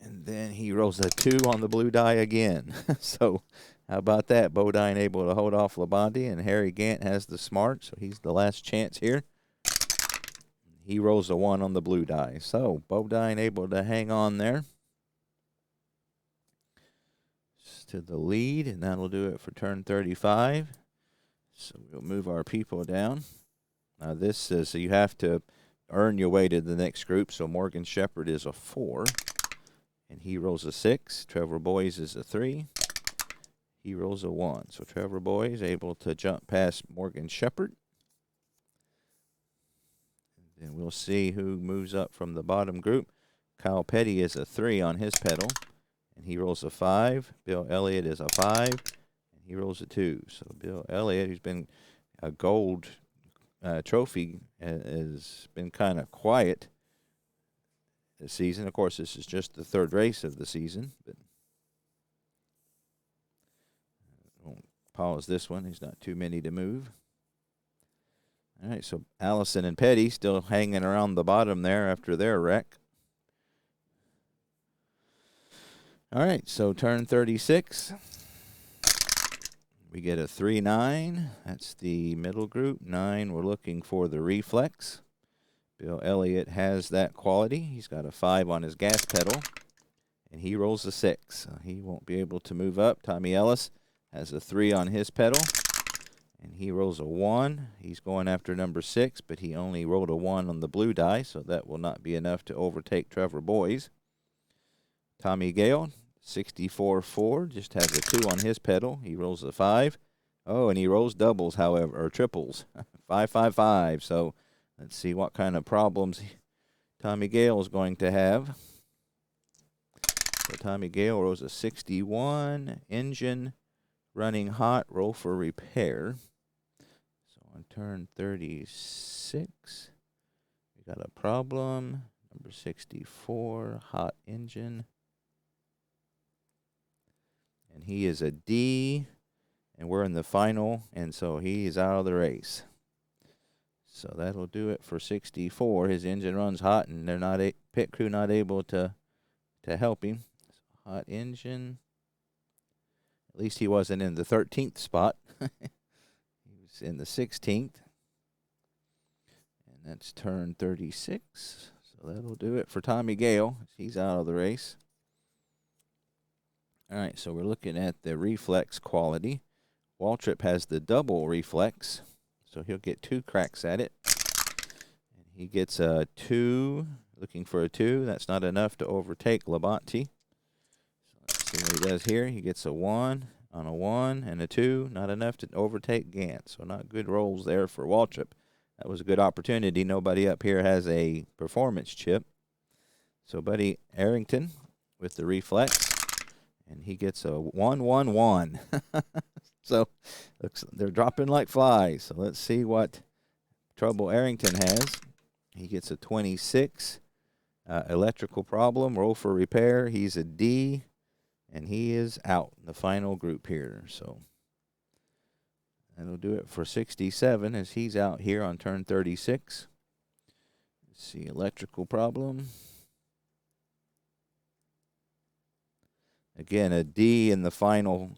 S1: And then he rolls a 2 on the blue die again. So how about that? Bodine able to hold off Labonte, and Harry Gant has the smart, so he's the last chance here. He rolls a 1 on the blue die. So Bodine able to hang on there. to the lead, and that'll do it for turn 35. So we'll move our people down. Now this says so you have to earn your way to the next group. So Morgan Shepherd is a 4, and he rolls a 6. Trevor Boys is a 3. He rolls a 1. So Trevor Boys able to jump past Morgan Shepherd. And we'll see who moves up from the bottom group. Kyle Petty is a 3 on his pedal, and he rolls a 5. Bill Elliott is a 5, and he rolls a 2. So Bill Elliott, who's been a gold trophy, has been kind of quiet this season. Of course, this is just the third race of the season, but won't pause this one. There's not too many to move. All right, so Allison and Petty still hanging around the bottom there after their wreck. All right, so turn 36. We get a 3-9. That's the middle group. 9, we're looking for the reflex. Bill Elliott has that quality. He's got a 5 on his gas pedal, and he rolls a 6. So he won't be able to move up. Tommy Ellis has a 3 on his pedal, and he rolls a 1. He's going after number 6, but he only rolled a 1 on the blue die, so that will not be enough to overtake Trevor Boys. Tommy Gale, 64-4, just has a 2 on his pedal. He rolls a 5. Oh, and he rolls doubles, however, or triples. 5-5-5. So let's see what kind of problems Tommy Gale is going to have. So Tommy Gale rolls a 61. Engine running hot, roll for repair. So on turn 36, we got a problem. Number 64, hot engine. And he is a D, and we're in the final, and so he is out of the race. So that'll do it for 64. His engine runs hot, and they're not pit crew not able to help him. So hot engine. At least he wasn't in the 13th spot. He was in the 16th. And that's turn 36. So that'll do it for Tommy Gale. He's out of the race. All right, so we're looking at the reflex quality. Waltrip has the double reflex, so he'll get 2 cracks at it. And he gets a 2, looking for a 2. That's not enough to overtake Labonte. So let's see what he does here. He gets a 1 on a 1 and a 2, not enough to overtake Gant. So not good rolls there for Waltrip. That was a good opportunity. Nobody up here has a performance chip. So Buddy Arrington with the reflex. And he gets a 1-1-1. So they're dropping like flies. So let's see what trouble Arrington has. He gets a 26. Electrical problem, roll for repair. He's a D, and he is out in the final group here. So that'll do it for 67 as he's out here on turn 36. Let's see, electrical problem. Again, a D in the final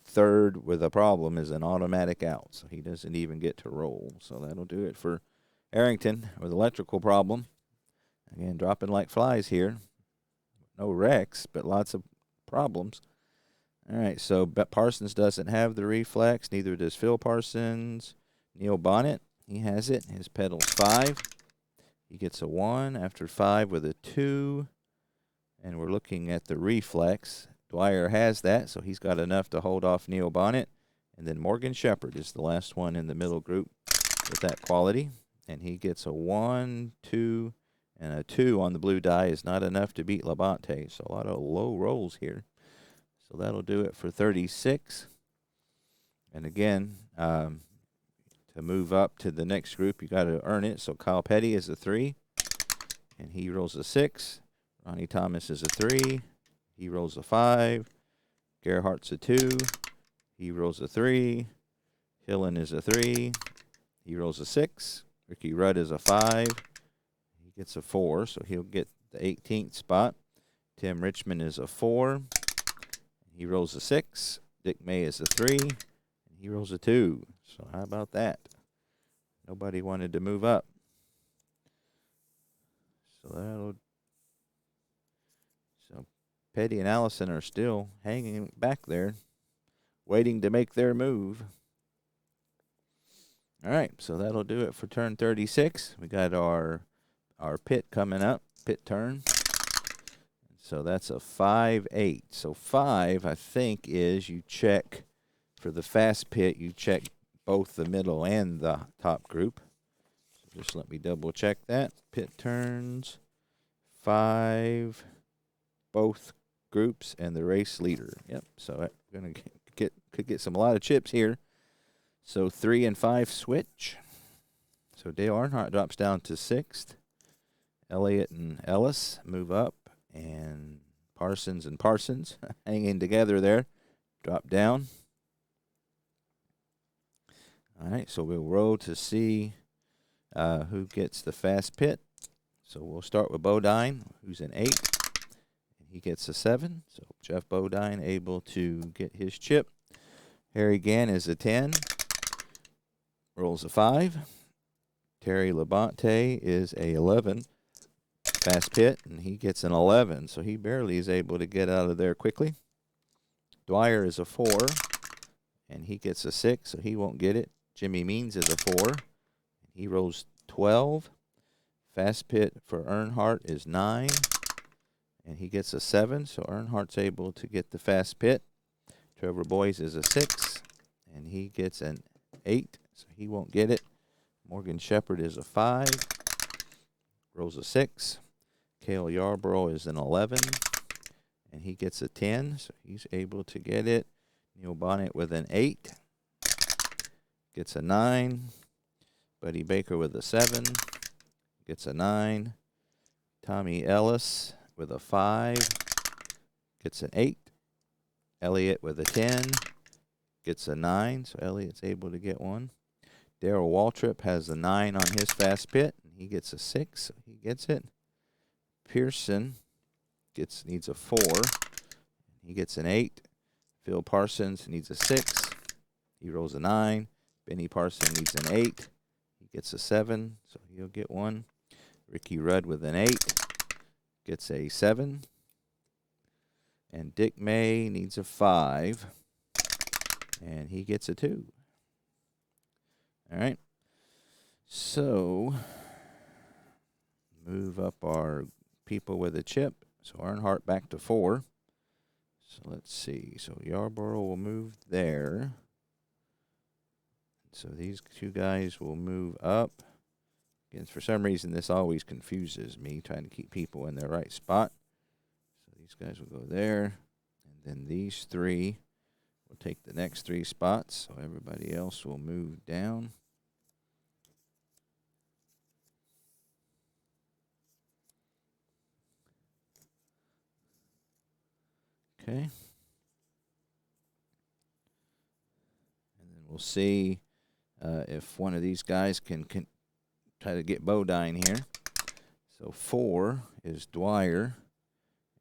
S1: third with a problem is an automatic out, so he doesn't even get to roll. So that'll do it for Arrington with electrical problem. Again, dropping like flies here. No wrecks, but lots of problems. All right, so Parsons doesn't have the reflex. Neither does Phil Parsons. Neil Bonnet, he has it. His pedal's 5. He gets a 1 after 5 with a 2. And we're looking at the reflex. Dwyer has that, so he's got enough to hold off Neil Bonnet. And then Morgan Shepherd is the last one in the middle group with that quality. And he gets a 1, 2, and a 2 on the blue die is not enough to beat Labonte. So a lot of low rolls here. So that'll do it for 36. And again, to move up to the next group, you got to earn it. So Kyle Petty is a 3, and he rolls a 6. Ronnie Thomas is a 3. He rolls a 5. Gerhardt's a 2. He rolls a 3. Hillen is a 3. He rolls a 6. Ricky Rudd is a 5. He gets a 4, so he'll get the 18th spot. Tim Richmond is a 4. He rolls a 6. Dick May is a 3. And he rolls a 2. So how about that? Nobody wanted to move up. So Petty and Allison are still hanging back there, waiting to make their move. All right, so that'll do it for turn 36. We got our pit coming up, pit turn. So that's a 5-8. So 5, I think, is you check for the fast pit, you check both the middle and the top group. So just let me double check that. Pit turns 5, both groups, and the race leader. Yep. So we're gonna could get a lot of chips here. So 3 and 5 switch. So Dale Earnhardt drops down to 6th. Elliott and Ellis move up, and Parsons and Parsons hanging together there drop down. All right, so we'll roll to see who gets the fast pit. So we'll start with Bodine, who's an 8. He gets a 7. So Jeff Bodine able to get his chip. Harry Gann is a 10. Rolls a 5. Terry Labonte is a 11. Fast pit, and he gets an 11. So he barely is able to get out of there quickly. Dwyer is a 4. And he gets a 6, so he won't get it. Jimmy Means is a 4. He rolls 12. Fast pit for Earnhardt is 9. And he gets a 7, so Earnhardt's able to get the fast pit. Trevor Boyes is a 6. And he gets an 8, so he won't get it. Morgan Shepherd is a 5. Rolls a 6. Cale Yarborough is an 11. And he gets a 10, so he's able to get it. Neil Bonnet with an 8. Gets a 9. Buddy Baker with a 7. Gets a 9. Tommy Ellis with a 5. Gets an 8. Elliott with a 10. Gets a 9, so Elliott's able to get one. Darrell Waltrip has a 9 on his fast pit. He gets a 6, so he gets it. Pearson needs a 4. He gets an 8. Phil Parsons needs a 6. He rolls a 9. Benny Parson needs an 8. He gets a 7, so he'll get one. Ricky Rudd with an 8 gets a 7. And Dick May needs a 5. And he gets a 2. All right. So move up our people with a chip. So Earnhardt back to 4. So let's see. So Yarborough will move there. So these two guys will move up. Again, for some reason, this always confuses me, trying to keep people in their right spot. So these guys will go there. And then these 3 will take the next 3 spots. So everybody else will move down. Okay. And then we'll see if one of these guys can try to get Bodine here. So 4 is Dwyer,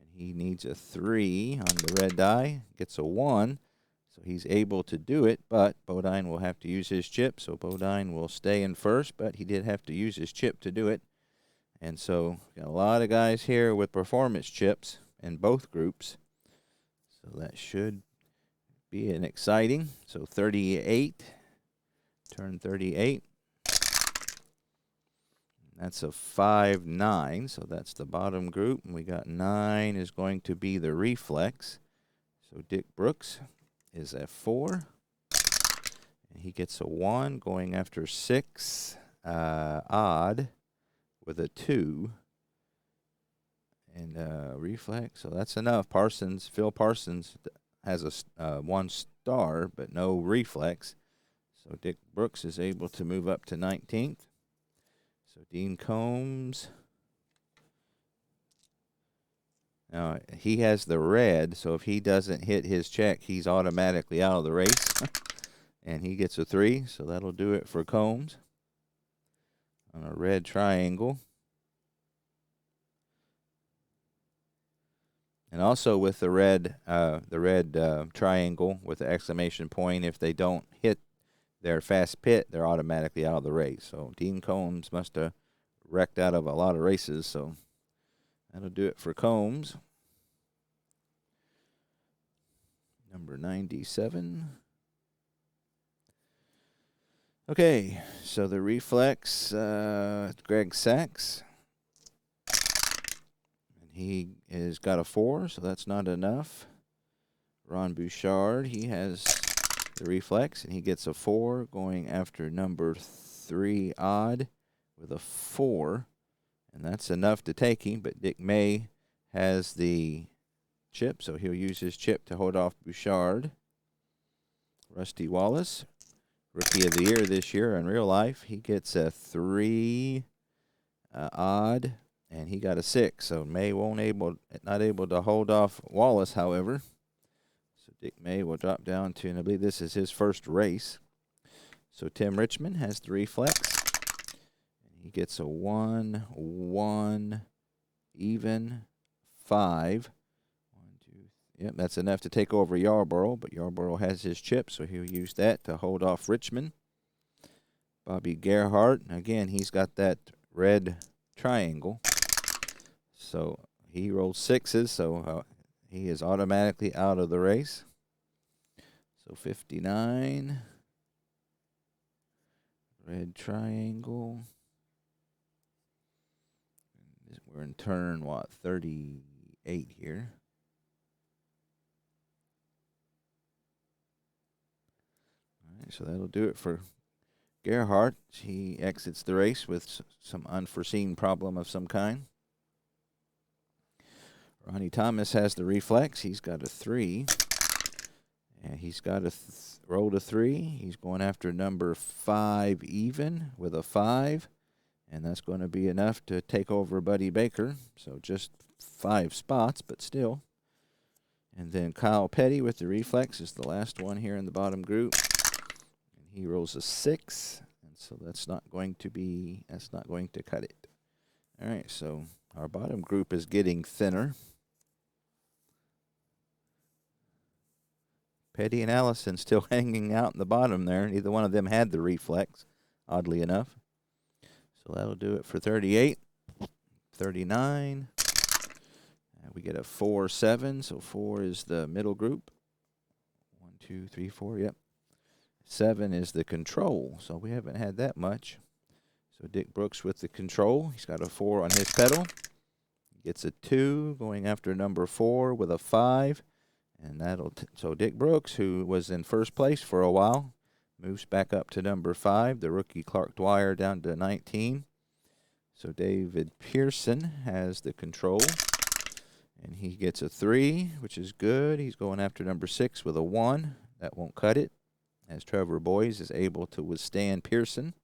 S1: and he needs a 3 on the red die. Gets a 1, so he's able to do it, but Bodine will have to use his chip, so Bodine will stay in first, but he did have to use his chip to do it. And so got a lot of guys here with performance chips in both groups. So that should be an exciting. So 38, turn 38. That's a 5-9, so that's the bottom group. And we got 9 is going to be the reflex. So Dick Brooks is a 4. And he gets a 1 going after 6. Odd with a 2. And reflex, so that's enough. Phil Parsons has a 1 star, but no reflex. So Dick Brooks is able to move up to 19th. So Dean Combs. Now, he has the red, so if he doesn't hit his check, he's automatically out of the race. And he gets a 3, so that'll do it for Combs on a red triangle. And also with the red triangle with the exclamation point, if they don't hit their fast pit, they're automatically out of the race. So Dean Combs must have wrecked out of a lot of races. So that'll do it for Combs. number 97. Okay, so the reflex, Greg Sachs. And he has got a 4, so that's not enough. Ron Bouchard, he has the reflex, and he gets a 4, going after number 3 odd with a 4. And that's enough to take him, but Dick May has the chip, so he'll use his chip to hold off Bouchard. Rusty Wallace, Rookie of the Year this year in real life. He gets a 3 odd, and he got a 6. So May not able to hold off Wallace, however. So Dick May will drop down to, and I believe this is his first race. So Tim Richmond has the reflex. And he gets a 1, 1, even, 5. Yep, that's enough to take over Yarborough, but Yarborough has his chip, so he'll use that to hold off Richmond. Bobby Gerhardt, again, he's got that red triangle. So he rolls 6s, so he is automatically out of the race. So 59, red triangle. We're in turn, 38 here. So that'll do it for Gerhardt. He exits the race with some unforeseen problem of some kind. Ronnie Thomas has the reflex. He's got a 3. And he's got rolled a 3. He's going after number 5 even with a 5. And that's going to be enough to take over Buddy Baker. So just 5 spots, but still. And then Kyle Petty with the reflex is the last one here in the bottom group. He rolls a 6, and so that's not going to cut it. All right, so our bottom group is getting thinner. Petty and Allison still hanging out in the bottom there. Neither one of them had the reflex, oddly enough. So that'll do it for 38. 39. We get a 4, 7, so 4 is the middle group. 1, 2, 3, 4, yep. 7 is the control, so we haven't had that much. So Dick Brooks with the control. He's got a 4 on his pedal. He gets a 2 going after number 4 with a 5. And so Dick Brooks, who was in first place for a while, moves back up to number 5. The rookie Clark Dwyer down to 19. So David Pearson has the control. And he gets a 3, which is good. He's going after number 6 with a 1. That won't cut it, as Trevor Boys is able to withstand Pearson.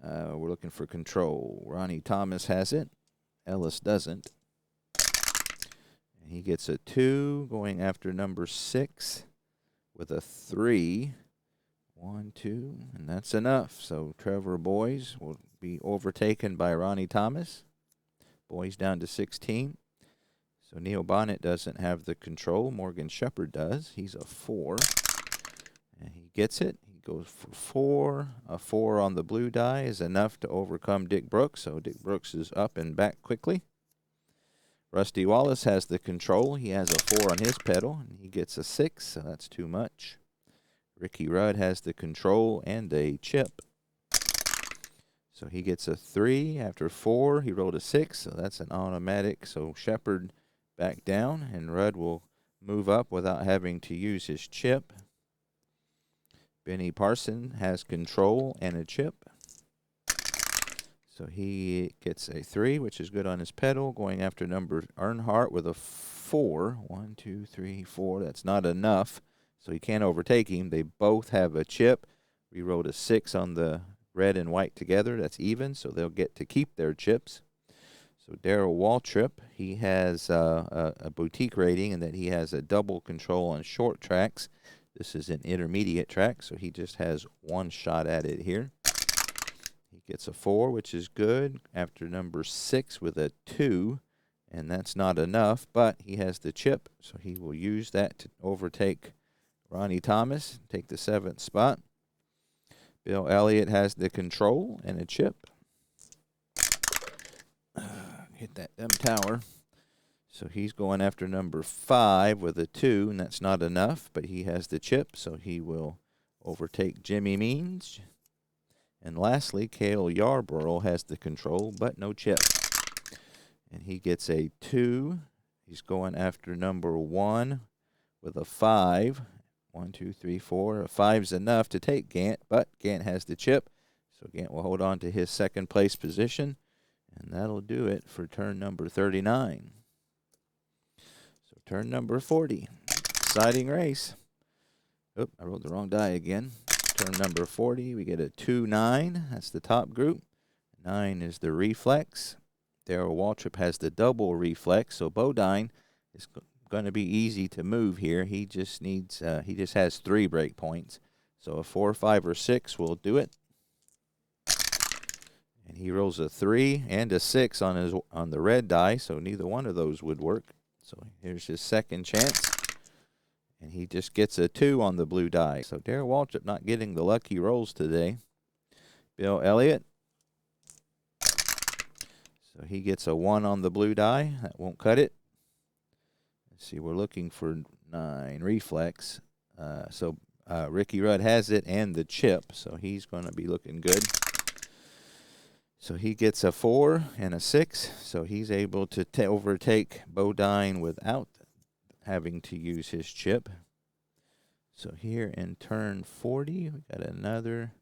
S1: We're looking for control. Ronnie Thomas has it. Ellis doesn't. And he gets a 2 going after number 6 with a 3. 1, 2, and that's enough. So Trevor Boys will be overtaken by Ronnie Thomas. Boys down to 16. So Neil Bonnet doesn't have the control. Morgan Shepard does. He's a 4. And he gets it. He goes for 4. A 4 on the blue die is enough to overcome Dick Brooks. So Dick Brooks is up and back quickly. Rusty Wallace has the control. He has a 4 on his pedal, and he gets a 6, so that's too much. Ricky Rudd has the control and a chip. So he gets a 3 after 4. He rolled a 6, so that's an automatic. So Shepard back down, and Rudd will move up without having to use his chip. Benny Parson has control and a chip. So he gets a 3, which is good on his pedal, going after number Earnhardt with a 4. 1, 2, 3, 4. That's not enough, so he can't overtake him. They both have a chip. We rolled a 6 on the red and white together. That's even, so they'll get to keep their chips. So Darrell Waltrip, he has a boutique rating in that he has a double control on short tracks. This is an intermediate track, so he just has one shot at it here. He gets a 4, which is good, after number 6 with a 2, and that's not enough, but he has the chip, so he will use that to overtake Ronnie Thomas, take the 7th spot. Bill Elliott has the control and a chip. Hit that tower. So he's going after number 5 with a 2, and that's not enough, but he has the chip, so he will overtake Jimmy Means. And lastly, Cale Yarborough has the control, but no chip. And he gets a 2. He's going after number 1 with a 5. 1, 2, 3, 4. A 5's enough to take Gant, but Gant has the chip, so Gant will hold on to his second place position. And that'll do it for turn number 39. So turn number 40. Exciting race. Oop, I rolled the wrong die again. Turn number 40, we get a 2-9. That's the top group. 9 is the reflex. Darrell Waltrip has the double reflex, so Bodine is going to be easy to move here. He just needs, he just has 3 break points. So a 4, 5, or 6 will do it. And he rolls a 3 and a 6 on the red die, so neither one of those would work. So here's his second chance. And he just gets a 2 on the blue die. So Darrell Waltrip not getting the lucky rolls today. Bill Elliott. So he gets a 1 on the blue die. That won't cut it. Let's see, we're looking for 9 reflex. Ricky Rudd has it and the chip, so he's going to be looking good. So he gets a 4 and a 6, so he's able to overtake Bodine without having to use his chip. So here in turn 40, we got another.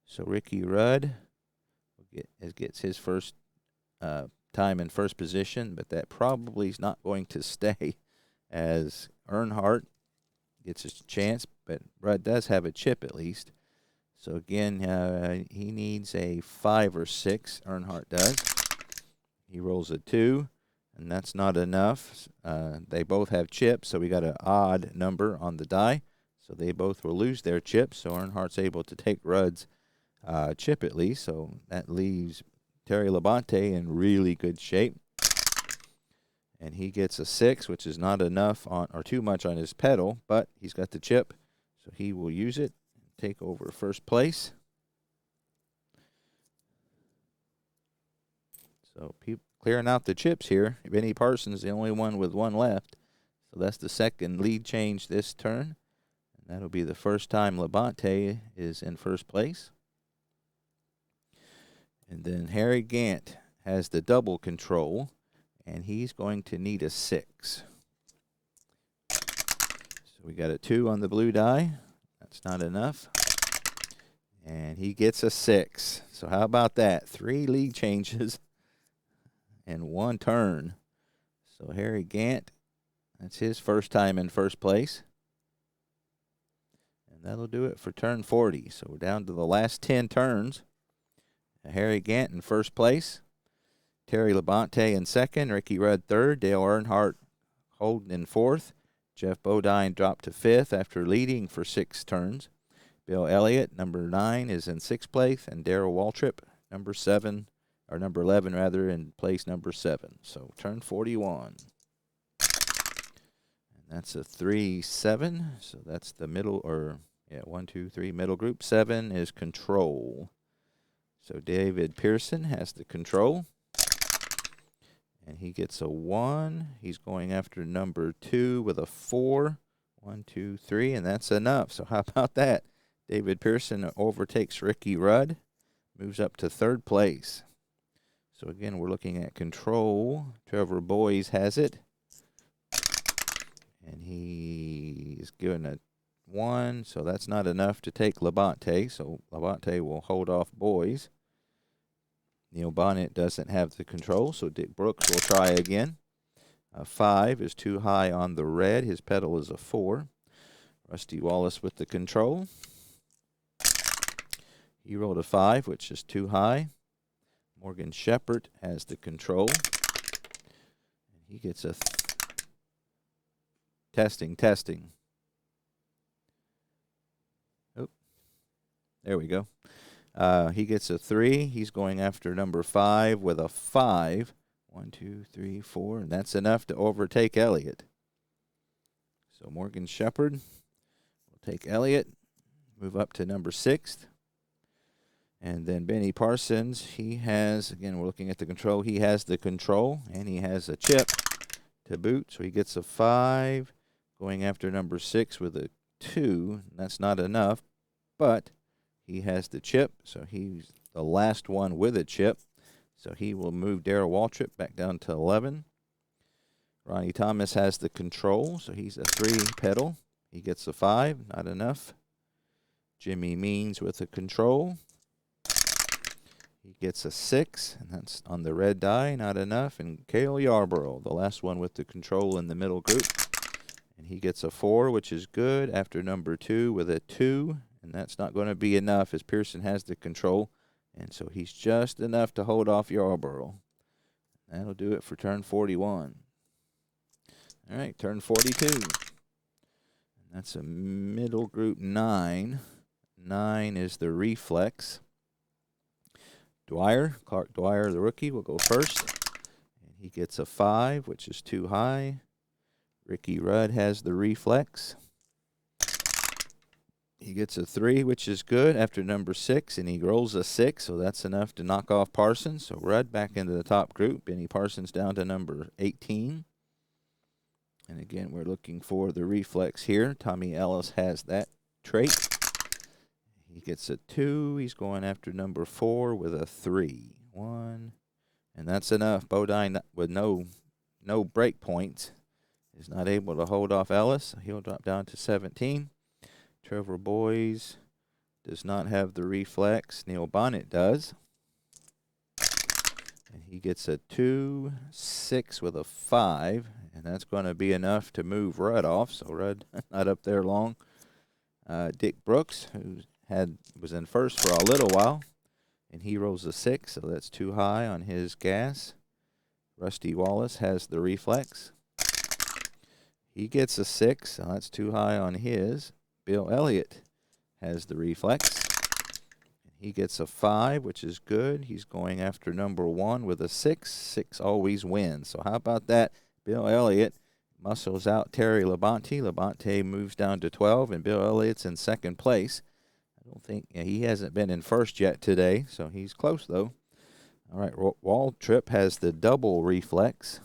S1: So Ricky Rudd gets his first time in first position, but that probably is not going to stay, as Earnhardt gets his chance, but Rudd does have a chip at least. So again, he needs a 5 or 6. Earnhardt does. He rolls a 2, and that's not enough. They both have chips, so we got an odd number on the die. So they both will lose their chips. So Earnhardt's able to take Rudd's chip at least. So that leaves Terry Labonte in really good shape. And he gets a 6, which is not enough or too much on his pedal, but he's got the chip, so he will use it. Take over first place. So clearing out the chips here. Benny Parsons the only one with 1 left. So that's the second lead change this turn. And that'll be the first time Labonte is in first place. And then Harry Gant has the double control, and he's going to need a 6. So we got a 2 on the blue die. That's not enough. And he gets a 6. So how about that? 3 lead changes in 1 turn. So Harry Gant, that's his first time in first place. And that'll do it for turn 40. So we're down to the last 10 turns. Harry Gant in first place. Terry Labonte in second. Ricky Rudd third. Dale Earnhardt holding in fourth. Jeff Bodine dropped to 5th after leading for 6 turns. Bill Elliott, number 9, is in 6th place, and Darrell Waltrip, number 11 rather, in place number 7. So turn 41. And that's a 3-7. So that's the middle, 1, 2, 3, middle group. 7 is control. So David Pearson has the control. And he gets a 1. He's going after number 2 with a 4. 1, 2, 3, and that's enough. So how about that? David Pearson overtakes Ricky Rudd, moves up to 3rd place. So again, we're looking at control. Trevor Boyes has it. And he is given a 1, so that's not enough to take Labonte. So Labonte will hold off Boyes. Neil Bonnet doesn't have the control, so Dick Brooks will try again. 5 is too high on the red. His pedal is a 4. Rusty Wallace with the control. He rolled a 5, which is too high. Morgan Shepherd has the control. He gets a testing. Oh, there we go. He gets a 3. He's going after number 5 with a 5. 1, 2, 3, 4, and that's enough to overtake Elliott. So Morgan Shepherd will take Elliott, move up to number 6th. And then Benny Parsons, he has, again, we're looking at the control. He has the control, and he has a chip. to boot, so he gets a 5. Going after number 6 with a 2. That's not enough, but he has the chip, so he's the last one with a chip. So he will move Darrell Waltrip back down to 11. Ronnie Thomas has the control, so he's a 3 pedal. He gets a 5, not enough. Jimmy Means with the control. He gets a 6, and that's on the red die, not enough. And Cale Yarborough, the last one with the control in the middle group. And he gets a 4, which is good, after number 2 with a 2. And that's not going to be enough as Pearson has the control. And so he's just enough to hold off Yarborough. That'll do it for turn 41. All right, turn 42. And that's a middle group 9. 9 is the reflex. Clark Dwyer, the rookie, will go first. And he gets a 5, which is too high. Ricky Rudd has the reflex. He gets a 3, which is good, after number 6, and he rolls a 6, so that's enough to knock off Parsons. So Rudd back into the top group. Benny Parsons down to number 18. And again, we're looking for the reflex here. Tommy Ellis has that trait. He gets a 2. He's going after number 4 with a 3. 1. And that's enough. Bodine, with no break points, is not able to hold off Ellis. He'll drop down to 17. Trevor Boys does not have the reflex. Neil Bonnet does. And he gets a 2, 6 with a 5. And that's going to be enough to move Rudd off. So Rudd not up there long. Dick Brooks, who was in first for a little while, and he rolls a 6, so that's too high on his gas. Rusty Wallace has the reflex. He gets a 6, so that's too high on his. Bill Elliott has the reflex. He gets a 5, which is good. He's going after number 1 with a 6. 6 always wins. So how about that? Bill Elliott muscles out Terry Labonte. Labonte moves down to 12, and Bill Elliott's in second place. I don't think he hasn't been in first yet today, so he's close, though. All right, Waltrip has the double reflex.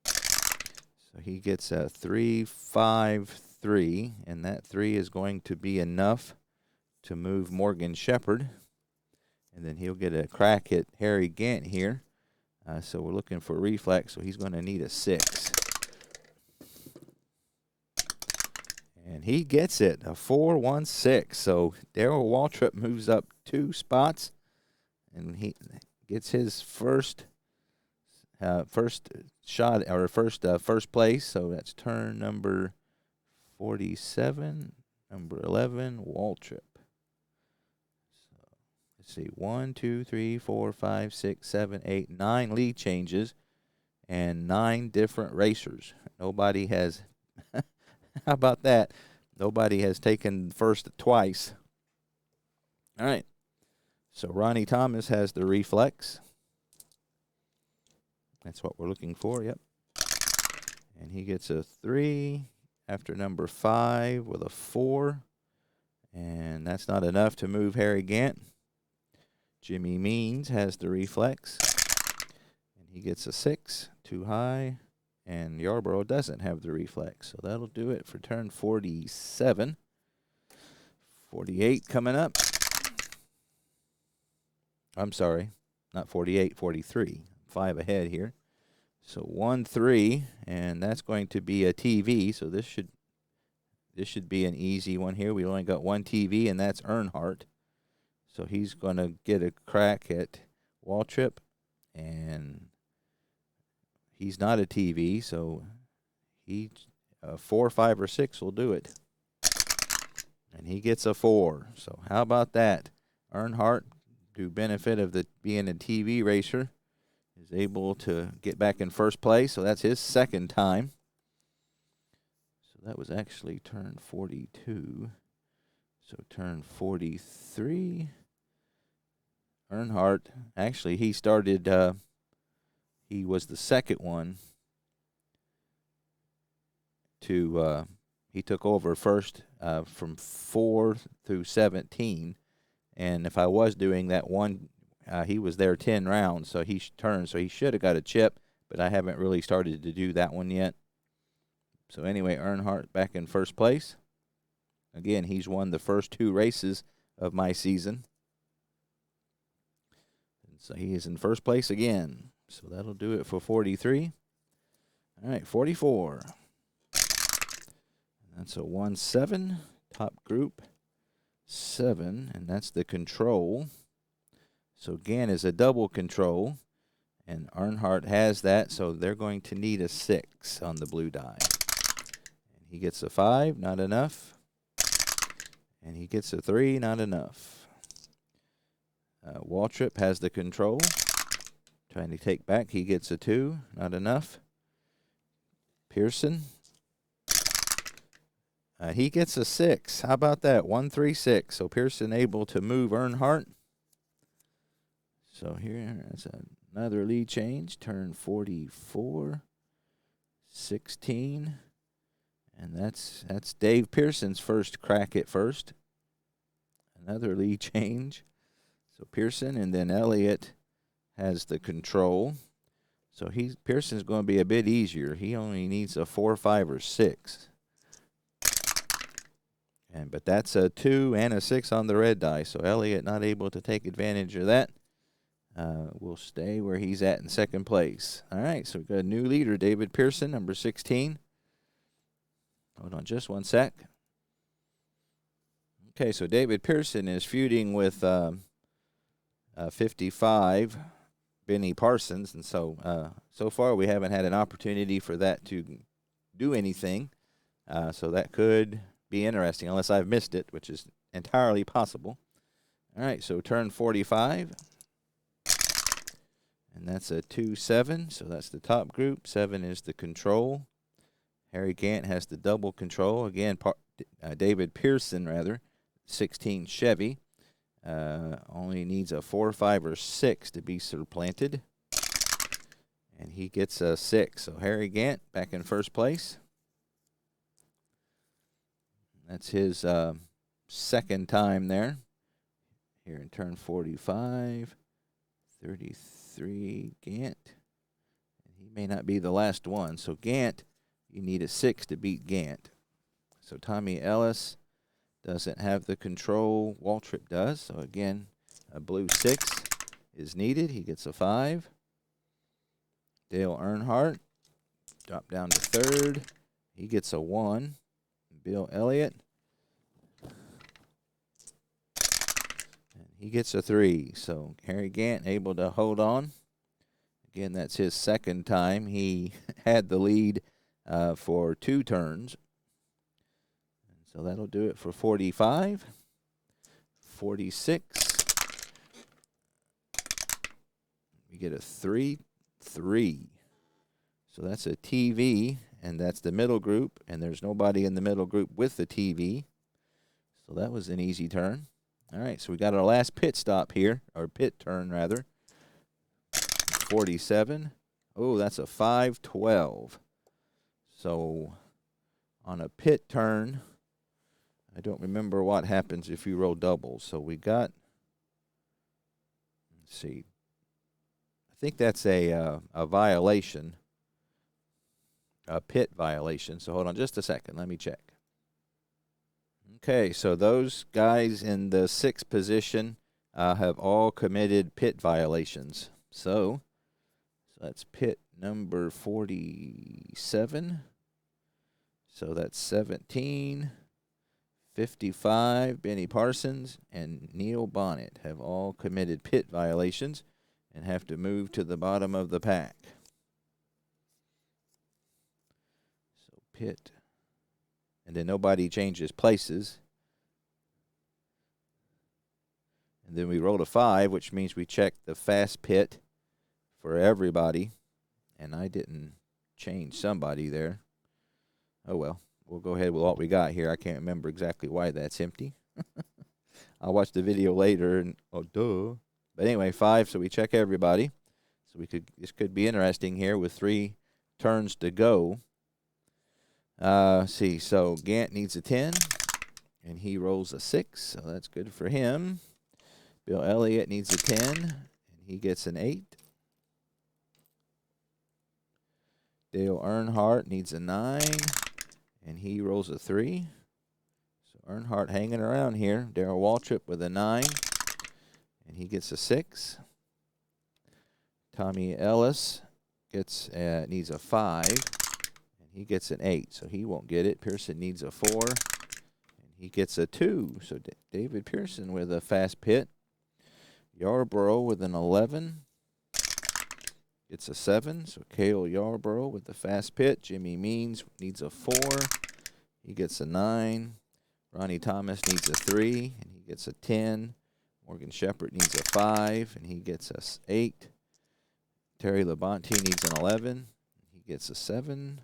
S1: So he gets a 3, 5, 3, and that 3 is going to be enough to move Morgan Shepherd. And then he'll get a crack at Harry Gant here. So we're looking for reflex, so he's going to need a 6. And he gets it, a 4, 1, 6. So Darrell Waltrip moves up 2 spots, and he gets his first shot, or first place. So that's turn number 47, number 11, Waltrip. Let's see, 1, 2, 3, 4, 5, 6, 7, 8, 9 lead changes and 9 different racers. Nobody has, how about that? Nobody has taken first twice. All right. So Ronnie Thomas has the reflex. That's what we're looking for, yep. And he gets a 3 after number 5 with a 4. And that's not enough to move Harry Gant. Jimmy Means has the reflex, and he gets a 6, too high, and Yarborough doesn't have the reflex. So that'll do it for turn 47. 48 coming up. I'm sorry, not 48, 43. 5 ahead here. So 1, 3, and that's going to be a TV. So this should be an easy one here. We only got one TV, and that's Earnhardt. So he's going to get a crack at Waltrip, and he's not a TV, so he 4, 5, or 6 will do it. And he gets a 4. So how about that? Earnhardt, to benefit of being a TV racer, is able to get back in first place. So that's his second time. So that was actually turn 42. So turn 43. Earnhardt, actually, he started, he was the second one to, he took over first from 4 through 17. And if I was doing that one, he was there 10 rounds, so he turned. So he should have got a chip, but I haven't really started to do that one yet. So anyway, Earnhardt back in first place. Again, he's won the first 2 races of my season. And so he is in first place again. So that'll do it for 43. All right, 44. That's a 1-7, top group 7, and that's the control. So Gant is a double control, and Earnhardt has that, so they're going to need a 6 on the blue die. And he gets a 5, not enough. And he gets a 3, not enough. Waltrip has the control. Trying to take back, he gets a 2, not enough. Pearson. He gets a 6. How about that? 1-3-6. So Pearson able to move Earnhardt. So here, that's another lead change. Turn 44. 16. And that's Dave Pearson's first crack at first. Another lead change. So Pearson, and then Elliott has the control. So Pearson's going to be a bit easier. He only needs a 4, 5, or 6. But that's a 2 and a 6 on the red die. So Elliott not able to take advantage of that. Will stay where he's at in second place. All right, so we've got a new leader, David Pearson, number 16. Hold on just one sec. Okay, so David Pearson is feuding with 55, Benny Parsons. And so far we haven't had an opportunity for that to do anything. So that could be interesting, unless I've missed it, which is entirely possible. All right, so turn 45. And that's a 2-7, so that's the top group. 7 is the control. Harry Gant has the double control. Again, David Pearson, 16 Chevy. Only needs a 4, 5, or 6 to be supplanted. And he gets a 6. So Harry Gant back in first place. That's his second time there. Here in turn 45. 33, Gant. And he may not be the last one. So Gant, you need a 6 to beat Gant. So Tommy Ellis doesn't have the control. Waltrip does. So again, a blue 6 is needed. He gets a 5. Dale Earnhardt drop down to third. He gets a 1. Bill Elliott. He gets a 3, so Harry Gant able to hold on. Again, that's his second time. He had the lead for 2 turns. And so that'll do it for 45. 46. We get a 3, 3. So that's a TV, and that's the middle group, and there's nobody in the middle group with the TV. So that was an easy turn. All right, so we got our last pit stop here, or pit turn, rather. 47. Oh, that's a 5-12. So on a pit turn, I don't remember what happens if you roll doubles. So we got, let's see, I think that's a violation, a pit violation. So hold on just a second. Let me check. Okay, so those guys in the 6th position have all committed pit violations. So that's pit number 47. So that's 17, 55, Benny Parsons, and Neil Bonnet have all committed pit violations and have to move to the bottom of the pack. So pit. And then nobody changes places. And then we rolled a 5, which means we checked the fast pit for everybody. And I didn't change somebody there. Oh, well. We'll go ahead with what we got here. I can't remember exactly why that's empty. I'll watch the video later. And oh, duh. But anyway, 5, so we check everybody. So this could be interesting here with 3 turns to go. See, so Gant needs a 10, and he rolls a 6, so that's good for him. Bill Elliott needs a 10, and he gets an 8. Dale Earnhardt needs a 9, and he rolls a 3. So Earnhardt hanging around here. Darrell Waltrip with a 9, and he gets a 6. Tommy Ellis needs a 5, and he gets an 8, so he won't get it. Pearson needs a 4, and he gets a 2. So David Pearson with a fast pit. Yarborough with an 11. It's a 7, so Cale Yarborough with the fast pit. Jimmy Means needs a 4. He gets a 9. Ronnie Thomas needs a 3, and he gets a 10. Morgan Shepherd needs a 5, and he gets a 8. Terry Labonte needs an 11. He gets a 7.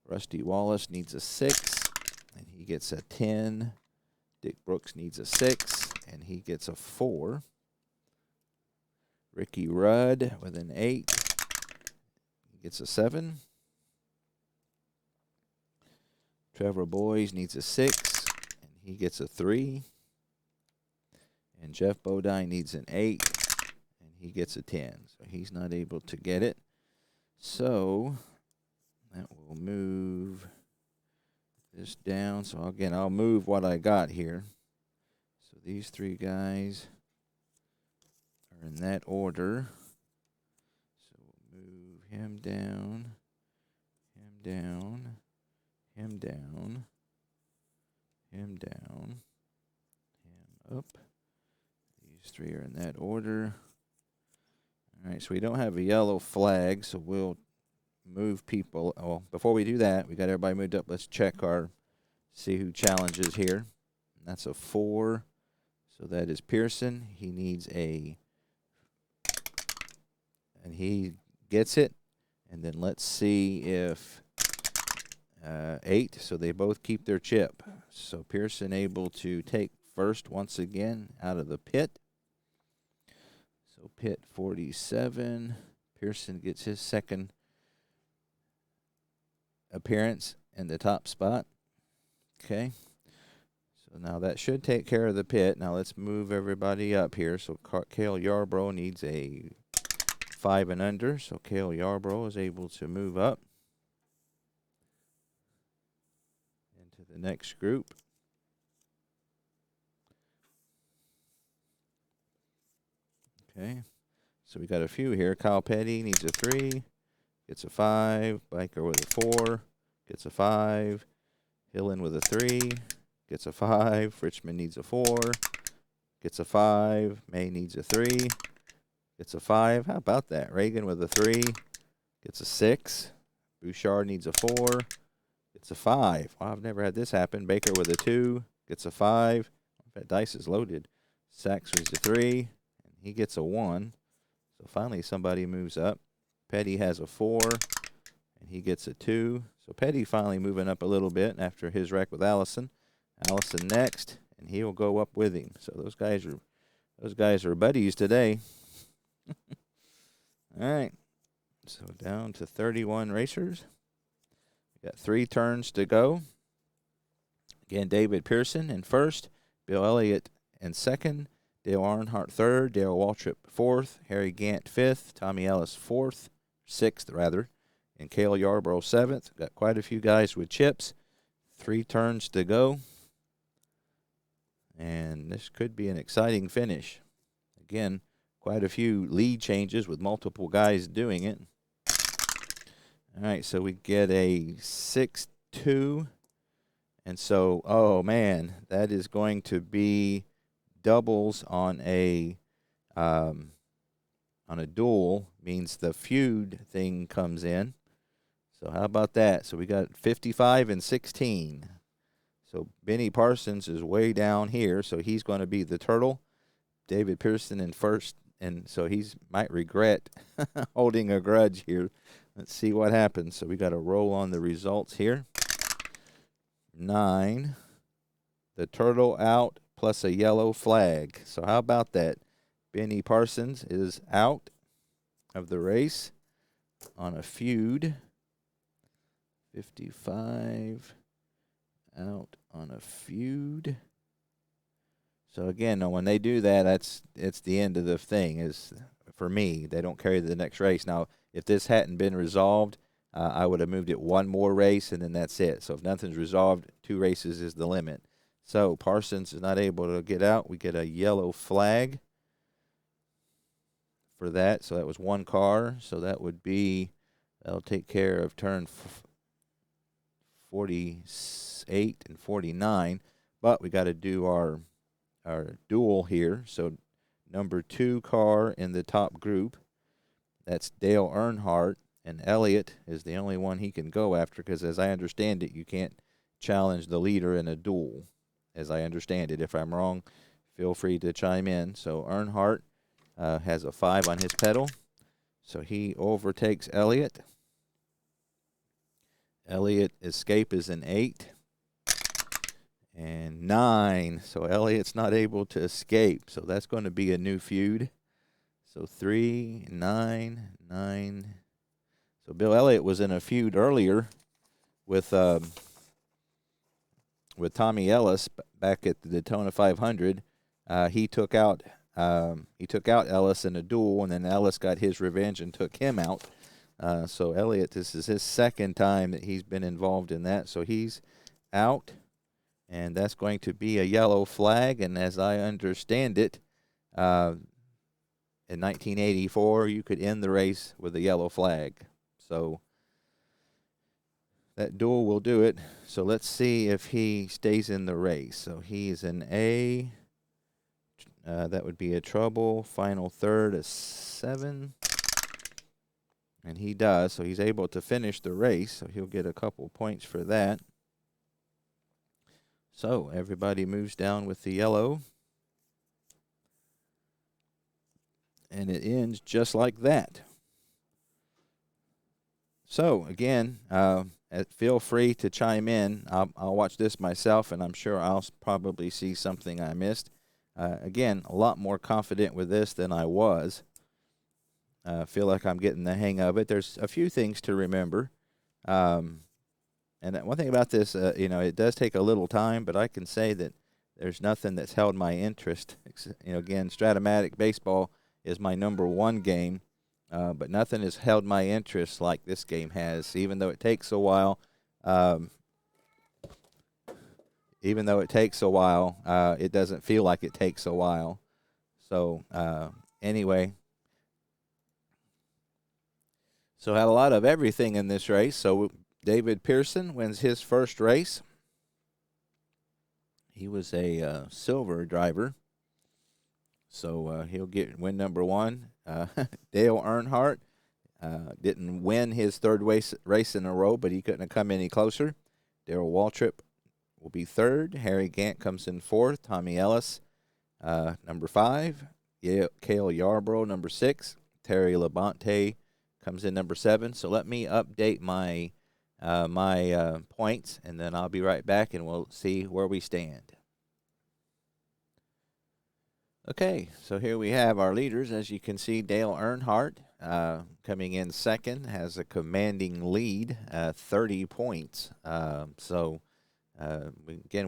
S1: Rusty Wallace needs a 6, and he gets a 10. Dick Brooks needs a 6, and he gets a 4. Ricky Rudd with an 8. He gets a 7. Trevor Boys needs a 6, and he gets a 3. And Jeff Bodine needs an 8, and he gets a 10. So he's not able to get it. So that will move this down. So again, I'll move what I got here. So these 3 guys are in that order. So we'll move him down, him down, him down, him down, him up. These 3 are in that order. All right, so we don't have a yellow flag, so we'll move people. Oh, before we do that, we got everybody moved up. Let's check see who challenges here. And that's a 4. So that is Pearson. He needs and he gets it. And then let's see if 8. So they both keep their chip. So Pearson able to take first once again out of the pit. So pit 47. Pearson gets his second appearance in the top spot. Okay. So now that should take care of the pit. Now let's move everybody up here. So Cale Yarborough needs a 5 and under. So Cale Yarborough is able to move up into the next group. Okay. So we got a few here. Kyle Petty needs a 3. Gets a 5. Biker with a 4. Gets a 5. Hillen with a 3. Gets a 5. Richmond needs a 4. Gets a 5. May needs a 3. Gets a 5. How about that? Reagan with a 3. Gets a 6. Bouchard needs a 4. Gets a 5. Wow, I've never had this happen. Baker with a 2. Gets a 5. That dice is loaded. Sachs with a 3. And he gets a 1. So finally somebody moves up. Petty has a 4. And he gets a 2. So Petty finally moving up a little bit after his wreck with Allison. Allison next, and he will go up with him. So those guys are buddies today. All right. So down to 31 racers. We got 3 turns to go. Again, David Pearson in first, Bill Elliott in second, Dale Earnhardt third, Darrell Waltrip fourth, Harry Gant fifth, Tommy Ellis sixth, and Cale Yarborough 7th. Got quite a few guys with chips. 3 turns to go. And this could be an exciting finish. Again, quite a few lead changes with multiple guys doing it. All right, so we get a 6-2. And so, oh, man, that is going to be doubles on a duel. Means the feud thing comes in. So how about that? So we got 55 and 16. So Benny Parsons is way down here, so he's going to be the turtle. David Pearson in first, and so he might regret holding a grudge here. Let's see what happens. So we got to roll on the results here. 9. The turtle out plus a yellow flag. So how about that? Benny Parsons is out of the race on a feud. 55 out on a feud. So again, when they do that, it's the end of the thing. Is for me, they don't carry the next race. Now, if this hadn't been resolved, I would have moved it one more race, and then that's it. So if nothing's resolved, 2 races is the limit. So Parsons is not able to get out. We get a yellow flag for that. So that was 1 car. So that'll take care of turn 48 and 49. But we got to do our duel here. So number 2 car in the top group, that's Dale Earnhardt, and Elliott is the only one he can go after because, as I understand it, you can't challenge the leader in a duel, as I understand it. If I'm wrong, feel free to chime in. So Earnhardt has a 5 on his pedal, so he overtakes Elliott. Elliott escape is an 8 and 9, so Elliott's not able to escape, so that's going to be a new feud. So 3, 9, 9. So Bill Elliott was in a feud earlier with Tommy Ellis back at the Daytona 500. He took out Ellis in a duel, and then Ellis got his revenge and took him out. So Elliott, this is his second time that he's been involved in that. So he's out, and that's going to be a yellow flag. And as I understand it, in 1984, you could end the race with a yellow flag. So that duel will do it. So let's see if he stays in the race. So he's an A. That would be a trouble. Final third, a 7. And he does. So he's able to finish the race. So he'll get a couple points for that. So everybody moves down with the yellow. And it ends just like that. So, again, feel free to chime in. I'll watch this myself, and I'm sure I'll probably see something I missed. Again, a lot more confident with this than I was. Feel like I'm getting the hang of it. There's a few things to remember. And one thing about this, it does take a little time, but I can say that there's nothing that's held my interest. Again, Stratomatic Baseball is my number 1 game. But nothing has held my interest like this game has, even though it takes a while. It doesn't feel like it takes a while. So anyway, so had a lot of everything in this race. So David Pearson wins his first race. He was a silver driver. So he'll get win number 1. Dale Earnhardt didn't win his third race in a row, but he couldn't have come any closer. Darrell Waltrip will be 3rd. Harry Gant comes in 4th. Tommy Ellis, number 5. Cale Yarborough, number 6. Terry Labonte comes in number 7. So let me update my points, and then I'll be right back, and we'll see where we stand. Okay, so here we have our leaders. As you can see, Dale Earnhardt coming in 2nd, has a commanding lead, 30 points. Again,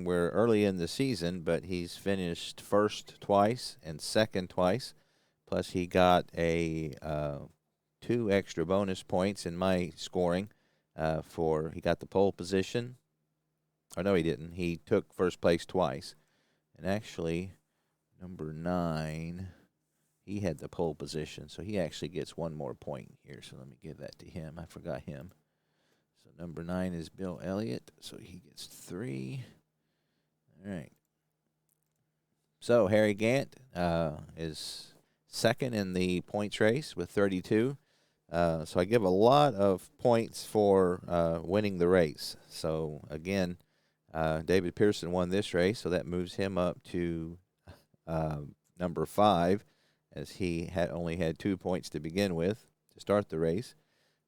S1: we're early in the season, but he's finished 1st twice and 2nd twice. Plus, he got a 2 extra bonus points in my scoring he got the pole position. Or no, he didn't. He took 1st place twice. And actually, number 9, he had the pole position, so he actually gets 1 more point here. So let me give that to him. I forgot him. So number 9 is Bill Elliott, so he gets 3. All right. So Harry Gant is 2nd in the points race with 32. So I give a lot of points for winning the race. So again, David Pearson won this race, so that moves him up to number 5, as he only had 2 points to begin with to start the race.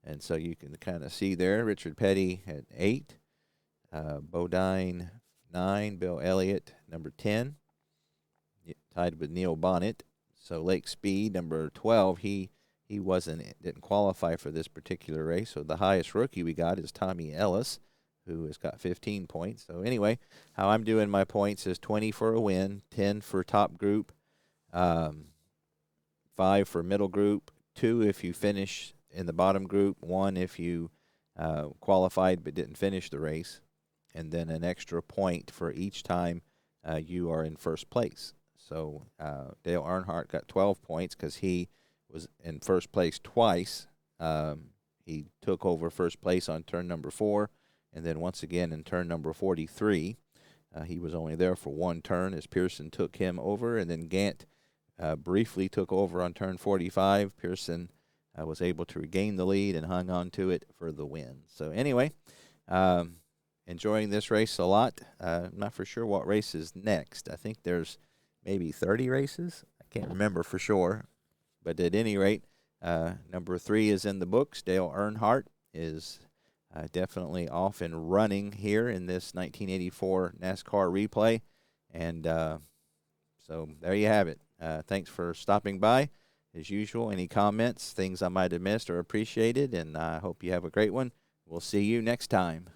S1: And so you can kind of see there, Richard Petty had 8, Bodine 9, Bill Elliott number 10, tied with Neil Bonnet. So Lake Speed number 12, he didn't qualify for this particular race. So the highest rookie we got is Tommy Ellis, who has got 15 points. So anyway, how I'm doing my points is 20 for a win, 10 for top group, 5 for middle group, 2 if you finish in the bottom group, 1 if you qualified but didn't finish the race, and then an extra point for each time you are in first place. So Dale Earnhardt got 12 points because he was in first place twice. He took over first place on turn number 4, and then once again in turn number 43. He was only there for one turn as Pearson took him over, and then Gant briefly took over on turn 45. Pearson was able to regain the lead and hung on to it for the win. So anyway, enjoying this race a lot. I'm not for sure what race is next. I think there's maybe 30 races. I can't remember for sure. But at any rate, number 3 is in the books. Dale Earnhardt is definitely off and running here in this 1984 NASCAR replay. And so there you have it. Thanks for stopping by. As usual, any comments, things I might have missed are appreciated, and I hope you have a great one. We'll see you next time.